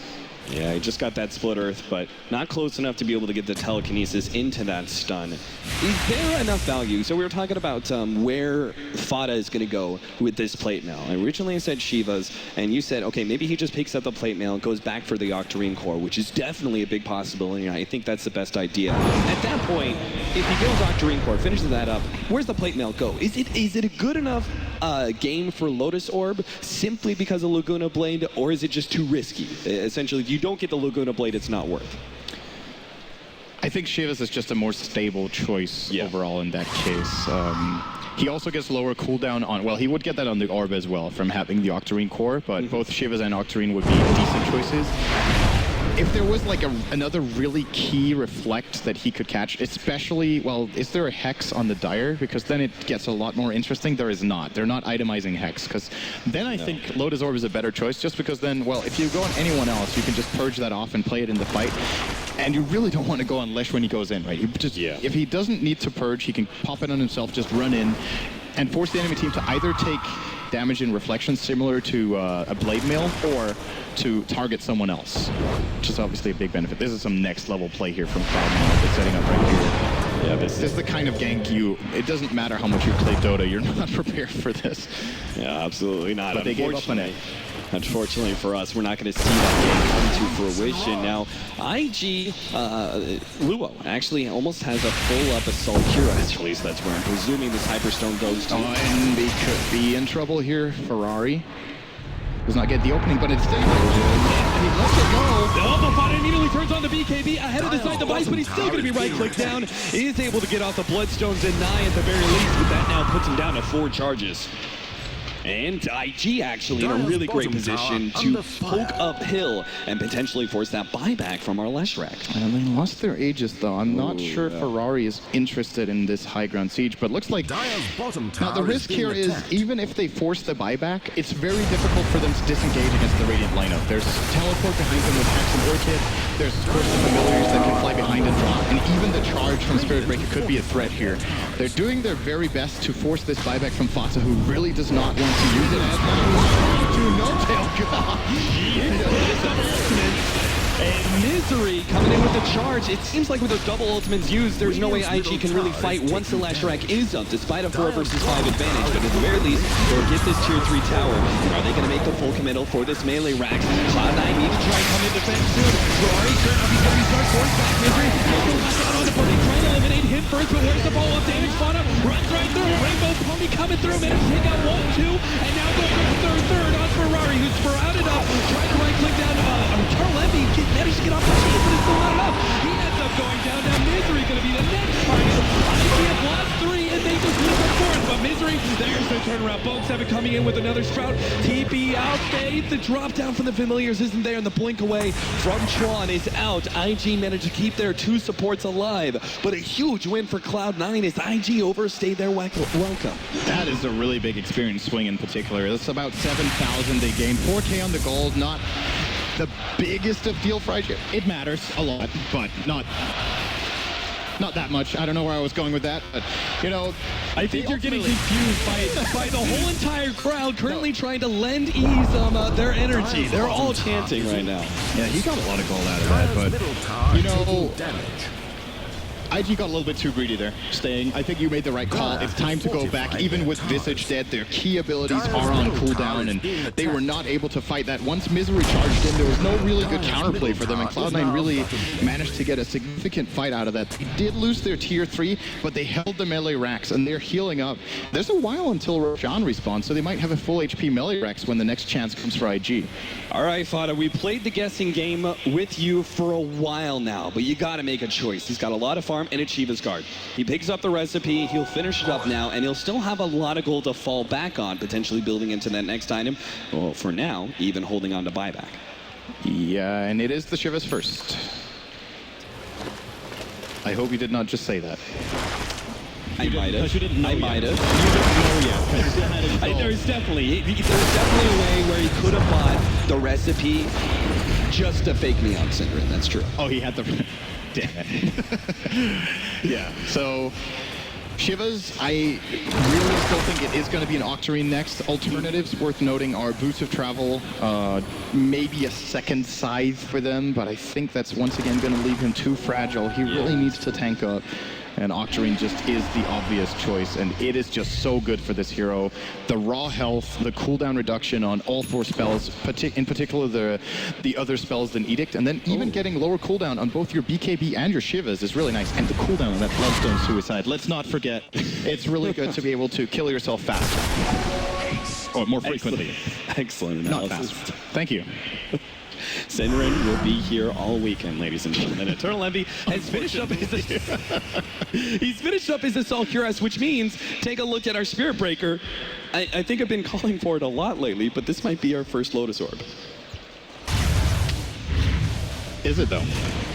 Yeah, he just got that split earth, but not close enough to be able to get the telekinesis into that stun. Is there enough value? So we were talking about where Fada is going to go with this plate mail. I originally said Shiva's, and you said, okay, maybe he just picks up the plate mail and goes back for the Octarine core, which is definitely a big possibility, and I think that's the best idea. At that point, if he goes Octarine core, finishes that up, where's the plate mail go? Is it a good enough game for Lotus Orb simply because of Laguna Blade, or is it just too risky? Essentially, if you don't get the Laguna Blade, it's not worth. I think Shivas is just a more stable choice overall in that case. He also gets lower cooldown on, well, he would get that on the Orb as well from having the Octarine core, but both Shivas and Octarine would be decent choices. If there was like another really key reflect that he could catch, especially, well, is there a Hex on the Dire? Because then it gets a lot more interesting. There is not. They're not itemizing Hex, because then I think Lotus Orb is a better choice, just because then, well, if you go on anyone else, you can just purge that off and play it in the fight. And you really don't want to go on Lesh when he goes in, right? You just, if he doesn't need to purge, he can pop it on himself, just run in, and force the enemy team to either take damage in reflection similar to a Blade Mail, or to target someone else, which is obviously a big benefit. This is some next level play here from Cloud9 that's setting up right here. Yeah, this is the kind of gank it doesn't matter how much you play Dota, you're not prepared for this. Yeah, absolutely not. But they gave up on it. Unfortunately for us, we're not going to see that game come to fruition. Now, IG, Luo actually almost has a full-up Assault Cure, at least that's where I'm presuming this Hyperstone goes to. And they could be in trouble here. Ferrari does not get the opening, but it's there. And he lets it go. The Fada immediately turns on the BKB ahead of the side device, but he's still going to be right-clicked down. He is able to get off the Bloodstones deny at the very least, but that now puts him down to 4 charges. And IG actually in a really great position to poke uphill and potentially force that buyback from our Leshrac. And they lost their Aegis though. I'm not sure Ferrari is interested in this high ground siege, but looks like now the risk here is even if they force the buyback, it's very difficult for them to disengage against the Radiant lineup. There's teleport behind them with Hex and Orchid. There's of course the familiars that can fly behind and drop, and even the charge from Spirit Breaker could be a threat here. They're doing their very best to force this buyback from Fata, who really does not want to use it as to no-tail. And Misery coming in with the charge. It seems like with those double ultimates used, there's no way IG can really fight once the Leshrac is up, despite a 4 versus 5 advantage. But at the very least, they'll get this tier 3 tower. Are they going to make the full committal for this melee Rax? Cloud9 needs to try and come in defense soon. Ferrari certainly going to be start force back. Misery also last out on the party, trying to eliminate him first, but where's the follow-up damage? Fada runs right through. Rainbow Pony coming through, managed to take out 1, 2, and now going for the third on Ferrari, who's sprouted up, trying to right-click down Carl Levy, managed to get off the cheese, but it's still not enough. He ends up going down. Now Misery going to be the next target. IGF lost 3, and they just lose their 4th, but Misery, there's their turnaround. Bone 7 coming in with another Sprout. TP out, Faith. The drop down from the Familiars isn't there, and the blink away from Chuan is out. IG managed to keep their 2 supports alive, but a huge win for Cloud9 as IG overstayed their welcome. That is a really big experience swing in particular. That's about 7,000 they gained. 4K on the gold, not the biggest of deal for IG. It matters a lot, but not that much. I don't know where I was going with that, but you know, I think you're getting confused by the whole entire crowd currently trying to lend ease their energy. They're all chanting right now. Yeah, he got a lot of gold out of that, but you know, IG got a little bit too greedy there, staying. I think you made the right call. It's time to go back. Even with Visage dead, their key abilities are on cooldown, and they were not able to fight that. Once Misery charged in, there was no really good counterplay for them, and Cloud9 really managed to get a significant fight out of that. They did lose their tier 3, but they held the melee racks, and they're healing up. There's a while until Roshan respawns, so they might have a full HP melee racks when the next chance comes for IG. All right, Fada, we played the guessing game with you for a while now, but you got to make a choice. He's got a lot of farm and a Shiva's guard. He picks up the recipe, he'll finish it up now, and he'll still have a lot of gold to fall back on, potentially building into that next item. Well, for now, even holding on to buyback. Yeah, and it is the Shivas first. I hope you did not just say that. I might have. You didn't know I might have. There's definitely. There's definitely a way where he could have bought the recipe just to fake me out, Synderen. That's true. Oh, he had the... Damn it. Yeah, so... Shivas, I really still think it is going to be an Octarine next. Alternatives worth noting are Boots of Travel, maybe a second Scythe for them, but I think that's once again going to leave him too fragile. He really needs to tank up, and Octarine just is the obvious choice, and it is just so good for this hero. The raw health, the cooldown reduction on all 4 spells, in particular the other spells than Edict, and then even getting lower cooldown on both your BKB and your Shivas is really nice. And the cooldown on that Bloodstone Suicide, let's not forget, it's really good to be able to kill yourself faster. Or more frequently. Excellent Not analysis. faster. Thank you. Synderen will be here all weekend, ladies and gentlemen. Eternal Envy has finished up his he's finished up his Assault Cuirass, which means take a look at our Spirit Breaker. I think I've been calling for it a lot lately, but this might be our first Lotus Orb. Is it though?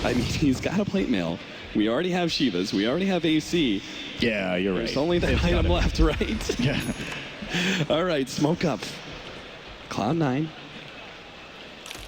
I mean, he's got a plate mail. We already have Shivas. We already have AC. Yeah, you're right. There's only that item left, right? Yeah. All right, smoke up. Cloud9.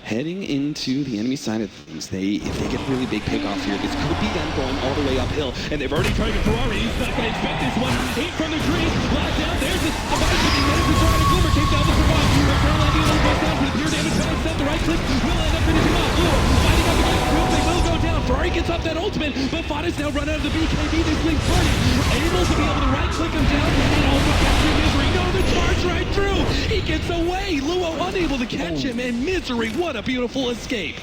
Heading into the enemy side of things, if they get a really big pickoff here, this could be them going all the way uphill. And they've already tried to Ferrari. He's not going to expect this one. 8 from the tree. Locked down. There's a device that he managed to try to Glimmer. Takes down the survive. Eternal Envy a little goes down for the pure damage. But instead, the right click will end up finishing off. Fighting up against Field. They will go down. Ferrari gets off that ultimate, but Fada's now run out of the BKB. This thing's funny. Able to be able to right click him down and also capture Misery. No, the charge right through. He gets away. Luo unable to catch him, and Misery, what a beautiful escape.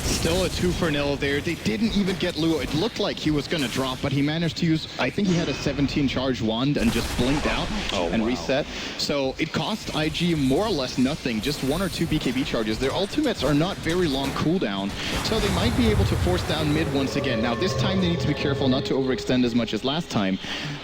Still a 2-for-0 there. They didn't even get Luo. It looked like he was going to drop, but he managed to use, I think he had a 17 charge wand and just blinked out and reset. So it cost IG more or less nothing, just 1 or 2 BKB charges. Their ultimates are not very long cooldown, so they might be able to force down mid once again. Now this time they need to be careful not to overextend as much as last time.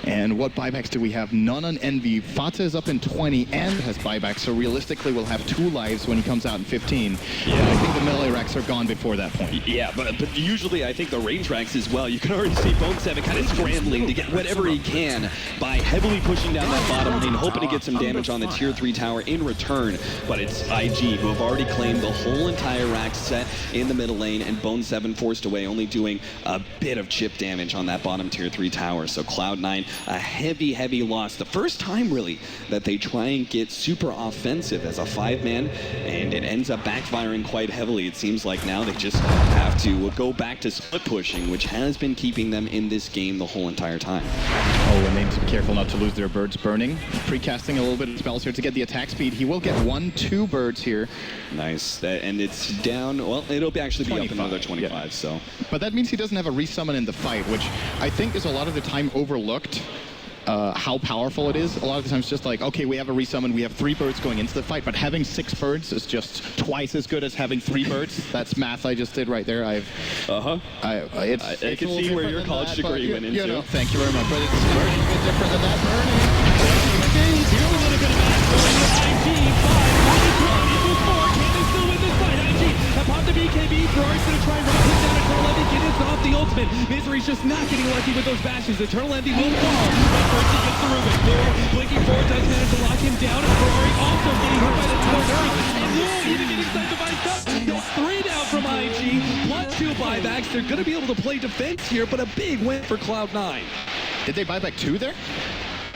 And what buybacks do we have? None on Envy. Fata is up in 20 and has buybacks, so realistically we'll have 2 lives when he comes out in 15. Yeah, I think the melee racks are gone before that point. Yeah, but usually I think the range racks as well. You can already see Bone 7 kind of scrambling to get whatever he can by heavily pushing down that bottom lane, hoping to get some damage on the tier 3 tower in return. But it's IG who have already claimed the whole entire rack set in the middle lane, and Bone 7 forced away, only doing a bit of chip damage on that bottom tier 3 tower. So Cloud9, a heavy, heavy loss. The first time really that they try and get super offensive as a 5-man, and it ends up backfiring quite heavily. It seems like now they just have to go back to split pushing, which has been keeping them in this game the whole entire time. Oh, and they need to be careful not to lose their birds burning. Precasting a little bit of spells here to get the attack speed. He will get 1-2 birds here. Nice. And it's down, well, it'll actually be up another 25, so. But that means he doesn't have a resummon in the fight, which I think is a lot of the time overlooked. How powerful it is. A lot of the times just like, okay, we have a resummon, we have 3 birds going into the fight, but having 6 birds is just twice as good as having 3 birds. That's math I just did right there. I can see where your college degree went into. You know, thank you very much, but it's burning a bit different than that burning. Here a little bit of IG, 5, 4, equals 4. Can they still win this fight? IG, upon the BKB, Ferrari's going to try and rock him down. Eternal Envy gets off the ultimate. Misery's just not getting lucky with those bashes. Eternal Envy will fall, but first he gets the Rubik. Blinking forward does manage to lock him down, and Ferrari also getting hurt by the Torn Earth. And Luo even getting side device up. It's 3 down from IG, +2 buybacks. They're going to be able to play defense here, but a big win for Cloud9. Did they buy back 2 there?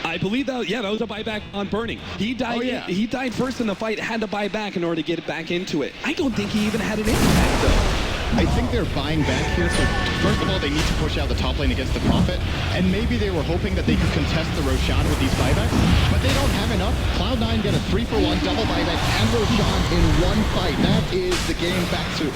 I believe that, yeah, that was a buyback on Burning. He died. He died first in the fight, had to buy back in order to get back into it. I don't think he even had an impact though. I think they're buying back here. So first of all, they need to push out the top lane against the Prophet, and maybe they were hoping that they could contest the Roshan with these buybacks, but they don't have enough. Cloud9 get a 3-for-1 double buyback and Roshan in one fight. That is the game back to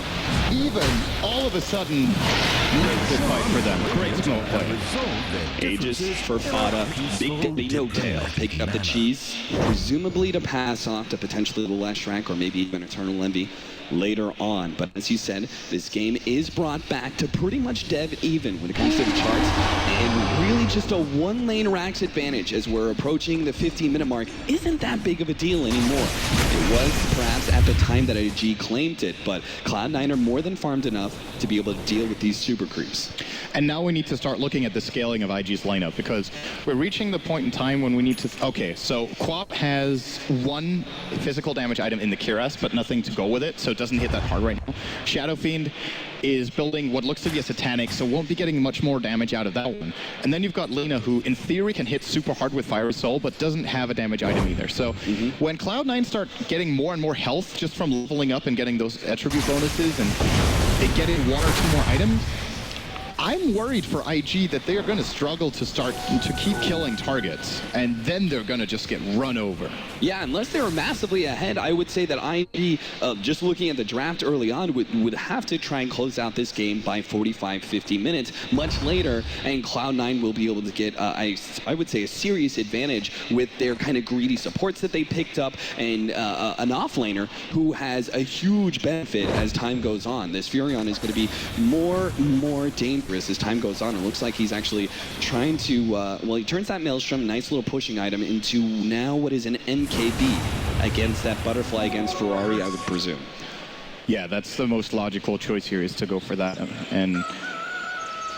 even. All of a sudden, good fight for them. Great smoke play. Aegis for Fada. Big Daddy No Tail picking up the cheese, presumably to pass off to potentially the Leshrac or maybe even Eternal Envy later on. But as you said, this game is brought back to pretty much dead even when it comes to the charts, and really just a one-lane Rax advantage as we're approaching the 15-minute mark isn't that big of a deal anymore. It was perhaps at the time that IG claimed it, but Cloud9 are more than farmed enough to be able to deal with these super creeps. And now we need to start looking at the scaling of IG's lineup, because we're reaching the point in time when we need to... Okay, so Quap has one physical damage item in the Cuirass, but nothing to go with it, so it doesn't hit that hard right now. Shadow Fiend is building what looks to be a Satanic, so won't be getting much more damage out of that one. And then you've got Lina, who in theory can hit super hard with Fire Soul, but doesn't have a damage item either. So when Cloud9 start getting more and more health just from leveling up and getting those attribute bonuses and they get in 1 or 2 more items, I'm worried for IG that they are going to struggle to keep killing targets, and then they're going to just get run over. Yeah, unless they were massively ahead, I would say that IG, just looking at the draft early on, would have to try and close out this game by 45, 50 minutes. Much later, and Cloud9 will be able to get, I would say, a serious advantage with their kind of greedy supports that they picked up, and an offlaner who has a huge benefit as time goes on. This Furion is going to be more dangerous as time goes on. It looks like he's actually trying to, well, he turns that Maelstrom, nice little pushing item, into now what is an MKB against that Butterfly against Ferrari, I would presume. Yeah, that's the most logical choice here, is to go for that. And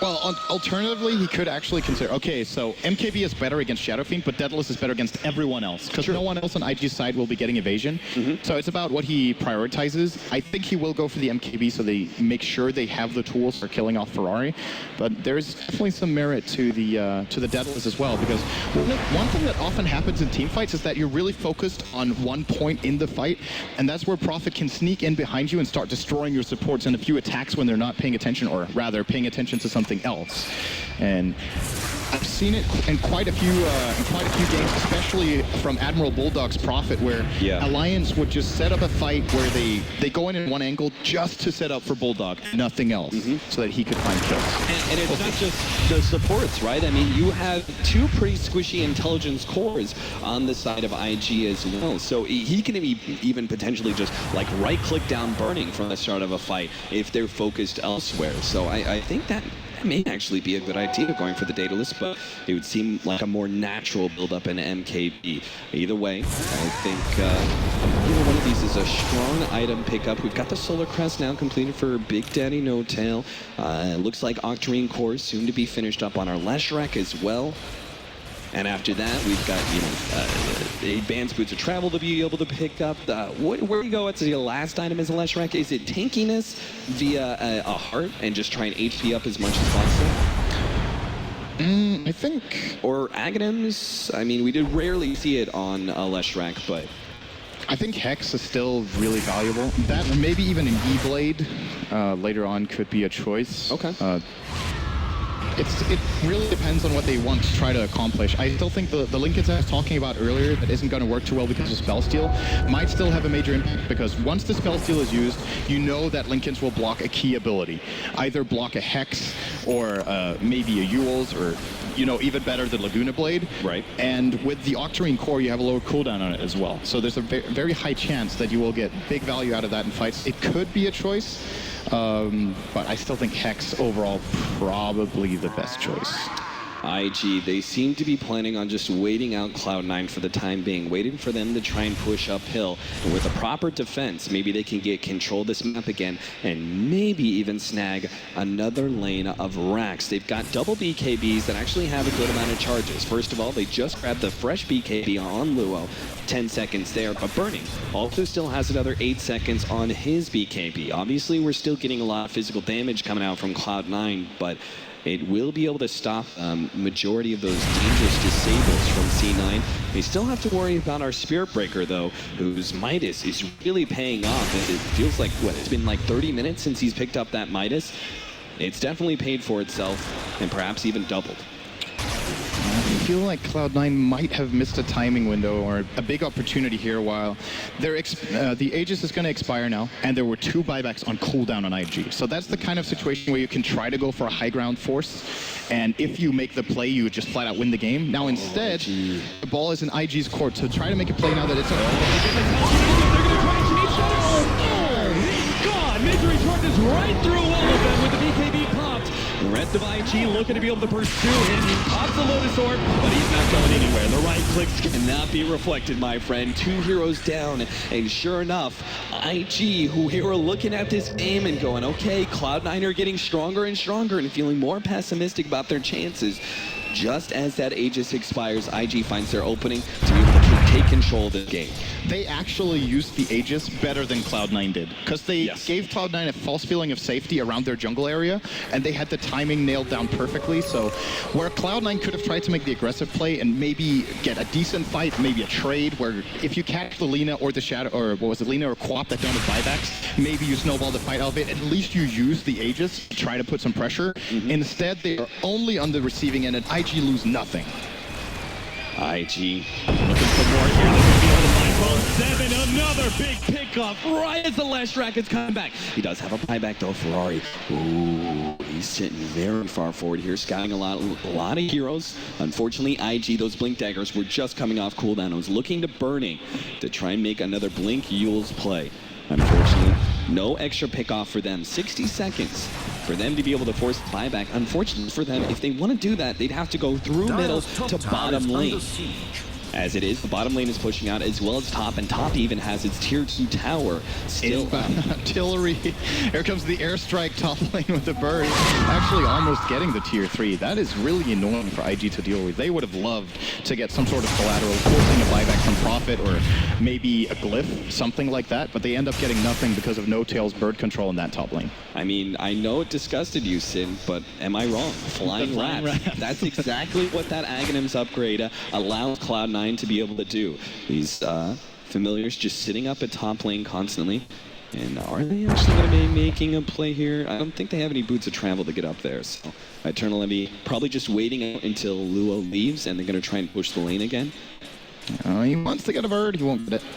well, alternatively, he could actually consider, okay, so MKB is better against Shadow Fiend, but Daedalus is better against everyone else, because no one else on IG's side will be getting evasion. So it's about what he prioritizes. I think he will go for the MKB, so they make sure they have the tools for killing off Ferrari. But there's definitely some merit to the Daedalus as well, because one thing that often happens in team fights is that you're really focused on one point in the fight, and that's where Prophet can sneak in behind you and start destroying your supports in a few attacks when they're not paying attention, or rather paying attention to something else. And I've seen it in quite a few games, especially from Admiral Bulldog's Prophet, where Alliance would just set up a fight where they go in one angle just to set up for Bulldog, nothing else, so that he could find kills. And it's not just the supports, right? I mean, you have 2 pretty squishy intelligence cores on the side of IG as well, so he can even potentially just like right-click down Burning from the start of a fight if they're focused elsewhere. So I think that may actually be a good idea going for the Daedalus, but it would seem like a more natural build-up in MKB. Either way, I think either one of these is a strong item pickup. We've got the Solar Crest now completed for Big Daddy No Tail. Looks like Octarine Core soon to be finished up on our Leshrac as well. And after that, we've got, advanced boots of travel to be able to pick up. Where do you go? What's the last item as a Leshrac? Is it tankiness via a heart and just try and HP up as much as possible? I think... Or Aghanims? I mean, we did rarely see it on Leshrac, but... I think Hex is still really valuable. That, maybe even an E-Blade later on could be a choice. Okay. It really depends on what they want to try to accomplish. I still think the Linkens I was talking about earlier that isn't going to work too well because of Spell Steal might still have a major impact, because once the Spell Steal is used, you know that Linkens will block a key ability. Either block a Hex or maybe a Eul's, or even better, the Laguna Blade. Right. And with the Octarine Core, you have a lower cooldown on it as well. So there's a very high chance that you will get big value out of that in fights. It could be a choice. But I still think Hex overall probably the best choice. IG, they seem to be planning on just waiting out Cloud9 for the time being, waiting for them to try and push uphill. And with a proper defense, maybe they can get control of this map again and maybe even snag another lane of racks. They've got double BKBs that actually have a good amount of charges. First of all, they just grabbed the fresh BKB on Luo, 10 seconds there, but Burning also still has another 8 seconds on his BKB. Obviously, we're still getting a lot of physical damage coming out from Cloud9, but it will be able to stop majority of those dangerous disables from C9. We still have to worry about our Spirit Breaker, though, whose Midas is really paying off. It feels like, what, it's been like 30 minutes since he's picked up that Midas. It's definitely paid for itself, and perhaps even doubled. I feel like Cloud9 might have missed a timing window or a big opportunity here while the Aegis is going to expire now, and there were 2 buybacks on cooldown on IG. So that's the kind of situation where you can try to go for a high ground force, and if you make the play, you would just flat out win the game. Now instead, the ball is in IG's court, so try to make a play now that it's God, Misery charges right through all of them with the BKB popped. The rest of IG looking to be able to pursue him. He pops the Lotus Orb, but he's not going anywhere. The right clicks cannot be reflected, my friend. 2 heroes down, and sure enough, IG, who we were looking at this game and going, okay, Cloud9 are getting stronger and stronger and feeling more pessimistic about their chances. Just as that Aegis expires, IG finds their opening to be able to take control of the game. They actually used the Aegis better than Cloud9 did, because they gave Cloud9 a false feeling of safety around their jungle area, and they had the timing nailed down perfectly. So where Cloud9 could have tried to make the aggressive play and maybe get a decent fight, maybe a trade, where if you catch the Lina or the Shadow, or what was it, Lina or Quap that don't have buybacks, maybe you snowball the fight out of it, at least you use the Aegis to try to put some pressure. Instead, they are only on the receiving end, and IG lose nothing. IG looking for more here. They're going to be able to find both 7. Another big pickoff right as the last track is coming back. He does have a buyback though, Ferrari. Ooh, he's sitting very far forward here, scouting a lot of heroes. Unfortunately, IG, those Blink Daggers were just coming off cooldown. I was looking to Burning to try and make another Blink Yules play. Unfortunately, no extra pickoff for them. 60 seconds for them to be able to force buyback. Unfortunately for them, if they want to do that, they'd have to go through middle to bottom lane. As it is, the bottom lane is pushing out as well as top, and top even has its tier 2 tower still. Artillery. Here comes the airstrike top lane with the bird. Actually almost getting the tier 3. That is really annoying for IG to deal with. They would have loved to get some sort of collateral, forcing a buyback from Prophet or maybe a glyph, something like that, but they end up getting nothing because of No-Tail's bird control in that top lane. I mean, I know it disgusted you, Sin, but am I wrong? Flying rats. That's exactly what that Aghanim's upgrade allows Cloud9 to be able to do. These familiars just sitting up at top lane constantly. And are they actually going to be making a play here? I don't think they have any boots of travel to get up there. So Eternal Levy probably just waiting out until Luo leaves, and they're going to try and push the lane again. He wants to get a bird. He won't get it.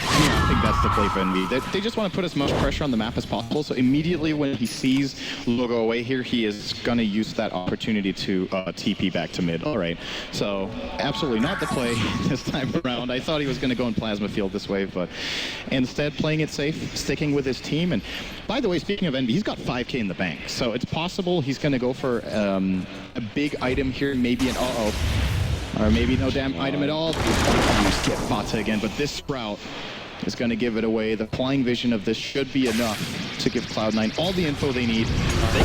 I think that's the play for Envy. They just want to put as much pressure on the map as possible, so immediately when he sees Luo go away here, he is going to use that opportunity to TP back to mid. All right, so absolutely not the play this time around. I thought he was going to go in Plasma Field this wave, but instead playing it safe, sticking with his team. And by the way, speaking of Envy, he's got 5K in the bank, so it's possible he's going to go for a big item here, maybe an or maybe no damn item at all. Get Fata again, but this Sprout is going to give it away. The flying vision of this should be enough to give Cloud9 all the info they need. They're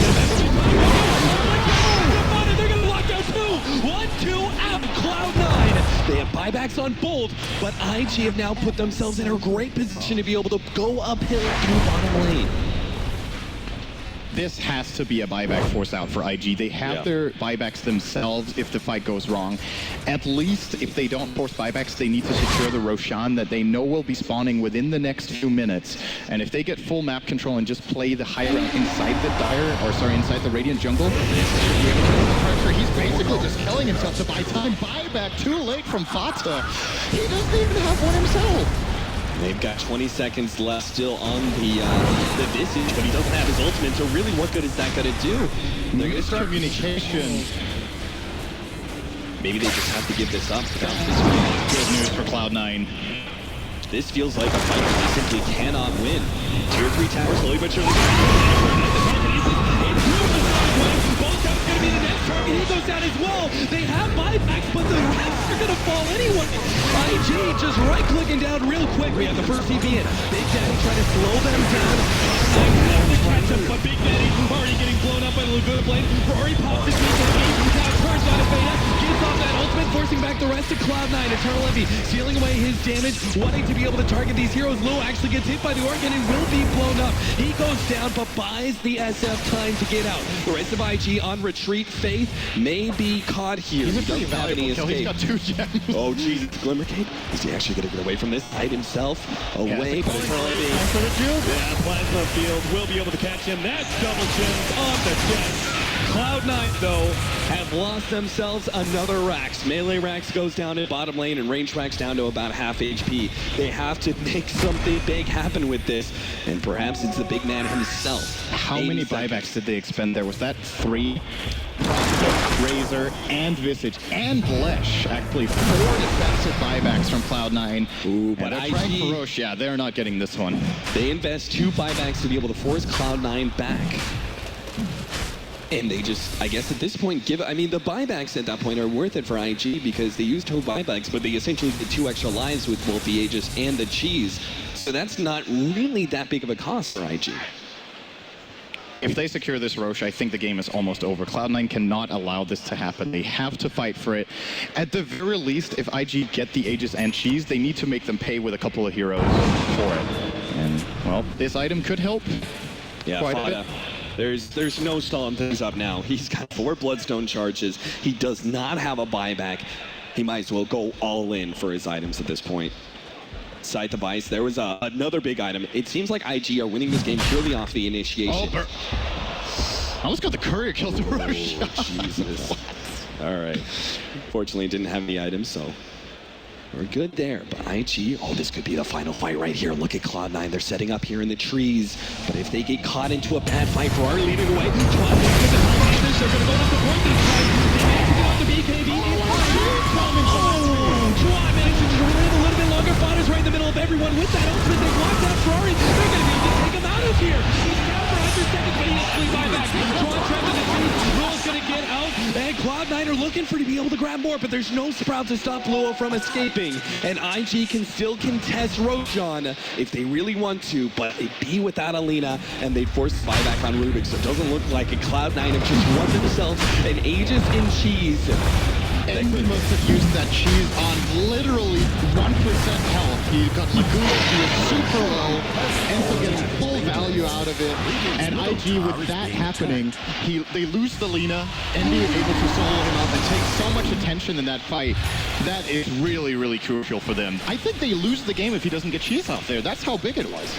going to lock down 2. 1-2 out. Cloud9. They have buybacks on both, but IG have now put themselves in a great position to be able to go uphill through bottom lane. This has to be a buyback force out for IG. They have their buybacks themselves if the fight goes wrong. At least if they don't force buybacks, they need to secure the Roshan that they know will be spawning within the next few minutes. And if they get full map control and just play the high ground inside the inside the Radiant jungle, he's basically just killing himself to buy time. Buyback too late from Fata. He doesn't even have one himself. They've got 20 seconds left still on the Visage, but he doesn't have his ultimate, so really what good is that going to do? They're going to start communication. Maybe they just have to give this up. Good news for Cloud9. This feels like a fight that they simply cannot win. Tier 3 tower slowly but surely. Both towers going to be the next target. He goes down as well. They have buybacks, but the rest are going to fall anyway. IG just right-clicking down real quick. We have the first TP in. Big Daddy trying to slow them down. Catch up, but Big Daddy already getting blown up by the Laguna Blade. Rory pops his Big Daddy. Now Turns on a Beta, gets off that ultimate, forcing back the rest of Cloud9. Eternal Envy sealing away his damage, wanting to be able to target these heroes. Lou actually gets hit by the Orc and it will be blown up. He goes down, but buys the SF time to get out. The rest of IG on retreat. Faith may be caught here. He's a pretty valuable kill. He's got 2 gems. Oh, jeez. Glimmercade. Is he actually going to get away from this? Hide himself away. But Eternal Envy. Yeah, Plasma Field will be able to catch him. That's double gems on the chest. Cloud9, though, have lost themselves another Rax. Melee Rax goes down in bottom lane, and range Rax down to about half HP. They have to make something big happen with this, and perhaps it's the big man himself. How many buybacks did they expend there? Was that 3? Razor and Visage and Blesh, actually 4 defensive buybacks from Cloud9. Ooh, but and IG, Feroce, yeah, they're not getting this one. They invest 2 buybacks to be able to force Cloud9 back. And they just, I guess at this point, the buybacks at that point are worth it for IG because they used 2 buybacks, but they essentially did 2 extra lives with both the Aegis and the Cheese. So that's not really that big of a cost for IG. If they secure this Roche, I think the game is almost over. Cloud9 cannot allow this to happen. They have to fight for it. At the very least, if IG get the Aegis and Cheese, they need to make them pay with a couple of heroes for it. And, well, this item could help. Yeah, quite a bit. There's no stalling things up now. He's got 4 Bloodstone charges. He does not have a buyback. He might as well go all in for his items at this point. Side device, there was another big item. It seems like IG are winning this game purely off the initiation. I almost got the courier kill to Roche. Oh, Jesus. All right. Fortunately, it didn't have any items, so we're good there. But IG, oh, this could be the final fight right here. Look at Cloud9. They're setting up here in the trees. But if they get caught into a bad fight, Ferrari leading away. They're going to go to support this fight. They manage to get off the BKB. Juan manages to live a little bit longer. Fodder's right in the middle of everyone with that ultimate. They blocked out Ferrari. They're going to be able to take him out of here. He's down for 100 seconds, but he instantly buyback. Juan trapped in the trees. Luo's going to get out. And Cloud9 are looking for to be able to grab more, but there's no Sprout to stop Luo from escaping. And IG can still contest Roshan if they really want to, but they'd be without Alina, and they'd force buyback on Rubik. So it doesn't look like a Cloud9 have just won themselves an Aegis and Cheese. And he must have used that Cheese on literally 1% health. He got Laguna, he was super low, and so getting full value out of it. And IG, with that happening, they lose the Lina, and being able to solo him up and take so much attention in that fight, that is really, really crucial for them. I think they lose the game if he doesn't get Cheese out there. That's how big it was.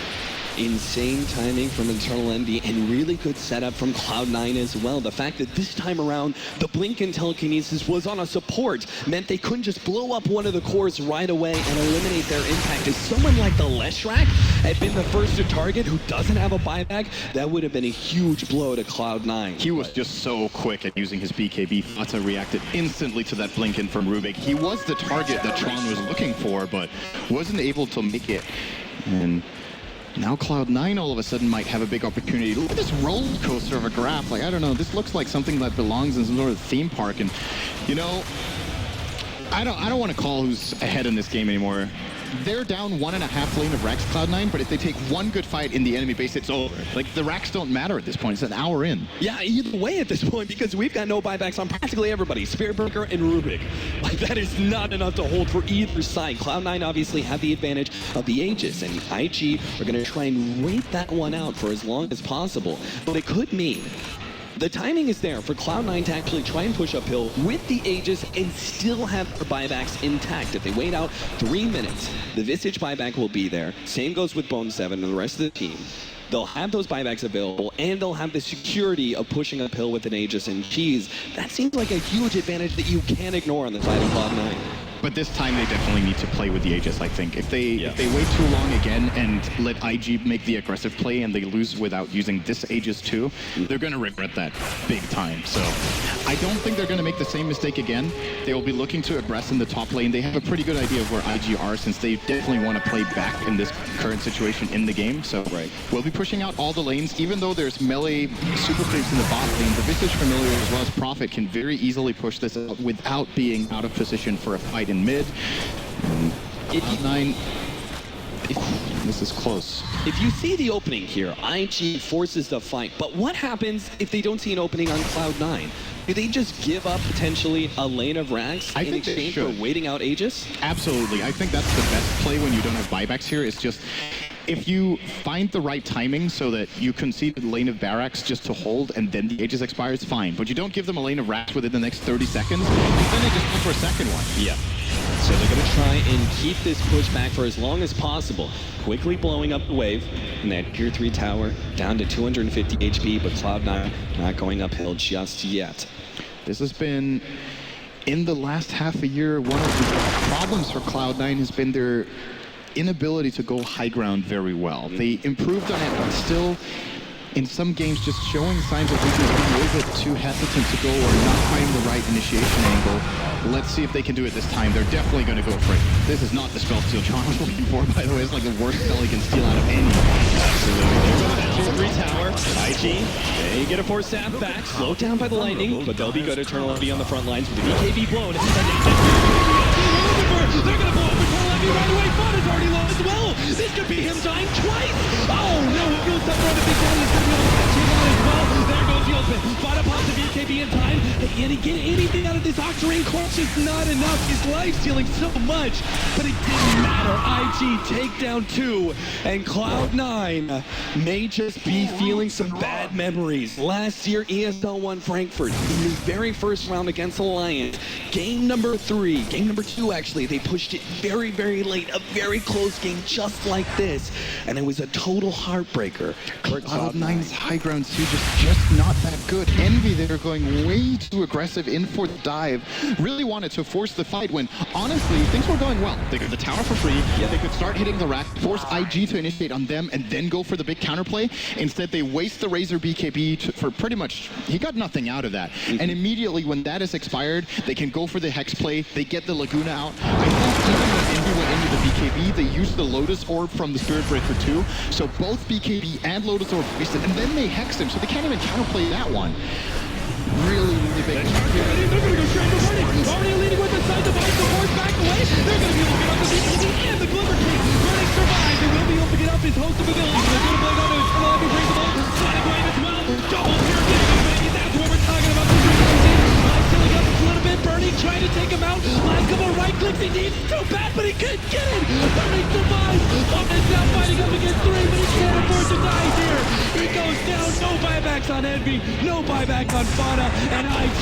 Insane timing from Eternal Envy and really good setup from Cloud9 as well. The fact that this time around the Blink and Telekinesis was on a support meant they couldn't just blow up one of the cores right away and eliminate their impact. If someone like the Leshrac had been the first to target who doesn't have a buyback, that would have been a huge blow to Cloud9. He was just so quick at using his BKB. Fata reacted instantly to that blink in from Rubik. He was the target that Tron was looking for, but wasn't able to make it. And now Cloud9 all of a sudden might have a big opportunity. Look at this roller coaster of a graph. Like, I don't know, this looks like something that belongs in some sort of theme park. And, you know, I don't want to call who's ahead in this game anymore. They're down 1.5 lane of Rax Cloud9, but if they take one good fight in the enemy base, it's over. Like, the Rax don't matter at this point. It's an hour in. Yeah, either way at this point, because we've got no buybacks on practically everybody. Spiritbreaker and Rubik. Like, that is not enough to hold for either side. Cloud9 obviously have the advantage of the Aegis, and IG are going to try and wait that one out for as long as possible. But it could mean the timing is there for Cloud9 to actually try and push uphill with the Aegis and still have their buybacks intact. If they wait out 3 minutes, the Visage buyback will be there. Same goes with Bone 7 and the rest of the team. They'll have those buybacks available, and they'll have the security of pushing uphill with an Aegis and Cheese. That seems like a huge advantage that you can't ignore on the side of Cloud9. But this time they definitely need to play with the Aegis, I think. If they wait too long again and let IG make the aggressive play and they lose without using this Aegis too, they're going to regret that big time. So I don't think they're going to make the same mistake again. They will be looking to aggress in the top lane. They have a pretty good idea of where IG are since they definitely want to play back in this current situation in the game. So we'll be pushing out all the lanes. Even though there's melee super creeps in the bot lane, the Visage Familiar as well as Prophet can very easily push this out without being out of position for a fight in mid. This is close. If you see the opening here, IG forces the fight, but what happens if they don't see an opening on Cloud9? do they just give up potentially a lane of racks I in think they exchange for should. waiting out Aegis? Absolutely. I think that's the best play when you don't have buybacks here. It's just if you find the right timing so that you concede the lane of barracks just to hold and then the Aegis expires, fine. But you don't give them a lane of racks within the next 30 seconds, and then they just go for a second one. Yeah. So they're going to try and keep this push back for as long as possible, quickly blowing up the wave, and that Tier 3 tower down to 250 HP, but Cloud9 not going uphill just yet. This has been, in the last half a year, one of the problems for Cloud9 has been their inability to go high ground very well. They improved on it, but still, in some games, just showing signs of weakness, being a little bit too hesitant to go or not finding the right initiation angle. Let's see if they can do it this time. They're definitely going to go for it. This is not the spell steal John was looking for, by the way. It's like the worst spell he can steal out of any. Absolutely. There goes that Tier 3 tower. IG, they get a force sap back, slowed down by the lightning, but they'll be good. Eternal Envy on the front lines with the BKB blown. And they're going to blow up Eternal Envy right away. Fun is already low as well. This could be him dying twice. Oh no, it goes up on the Big Daddy. He's going to be able to catch him out as well. There goes the ultimate. Fada pops the BKB in time. Can he get anything out of this Octarine corpse? Just not enough. He's life stealing so much, but it didn't matter. IG takedown 2, and Cloud9 may just be feeling some bad memories. Last year, ESL won Frankfurt in the very first round against Alliance. Game number 3, game number 2 actually, they pushed it very, very late. A very close game just like this. And it was a total heartbreaker. Cloud9's high ground siege is just not that good. Envy, they're going way too aggressive in for the dive. Really wanted to force the fight when, honestly, things were going well. They got the tower for free. Yeah. They could start hitting the rack, force IG to initiate on them, and then go for the big counterplay. Instead, they waste the Razor BKB for pretty much, he got nothing out of that. And immediately when that is expired, they can go for the Hex play. They get the Laguna out. I think even when Envy went into the BKB, they used the Lotus Orb from the Spirit Breaker too. So both BKB and Lotus Orb wasted, and then they hexed him, so they can't even counterplay that one. Really, really big. They're going to go straight for Burning. Already leading with the side device. The force back away. They're going to be able to get up the BKB and the Glimmer King. Burning survives. They will be able to get up his host of abilities. They're going to play on to Eternal Envy, brings them all. Sonic Wave as well. Double here, baby. That's what we're talking about. Stealing up a little bit. Burning trying to take him out. Last couple right clicks. He needs so bad, but he couldn't get it. Burning survives. Is now fighting up against 3, but he can't afford to die here. He goes down. No buybacks on Envy. No buyback on Fada. And IG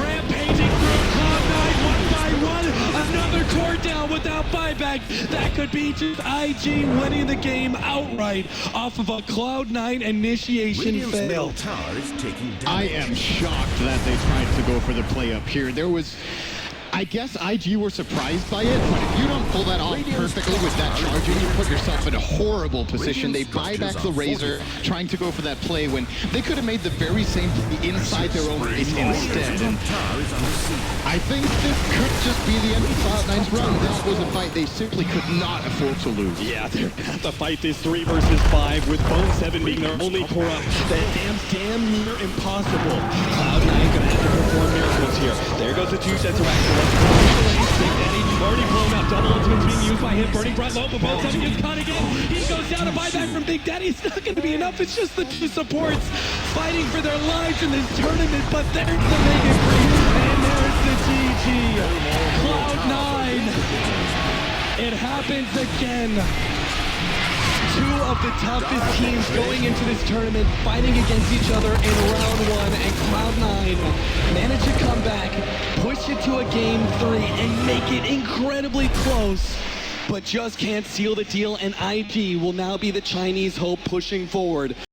rampaging through Cloud9 one by one. Another core down without buyback. That could be just IG winning the game outright off of a Cloud9 initiation Radiant's fail. middle tower is taking damage. I am shocked that they tried to go for the play up here. There was, I guess IG were surprised by it, but if you don't pull that off perfectly with that charging, you put yourself in a horrible position. They buy back the Razor, trying to go for that play when they could have made the very same play inside their own base instead. And I think this could just be the end of Cloud9's run. This was a fight they simply could not afford to lose. Yeah, they're gonna have to fight this 3 versus 5 with Bone 7 being their only core up. That damn near impossible. Cloud9 gonna have to perform miracles here. There goes the 2 sets of action. Big Daddy already blown up. Double ultimates being used by him. Burning brought low, but Bone 7 gets caught again. He goes down. A buyback from Big Daddy. It's not gonna be enough. It's just the 2 supports fighting for their lives in this tournament, but there's the Mega Free. And there's the GG. Cloud9. It happens again. 2 of the toughest teams going into this tournament fighting against each other in round 1, and Cloud9 managed to come back, push it to a game 3, and make it incredibly close, but just can't seal the deal, and IG will now be the Chinese hope pushing forward.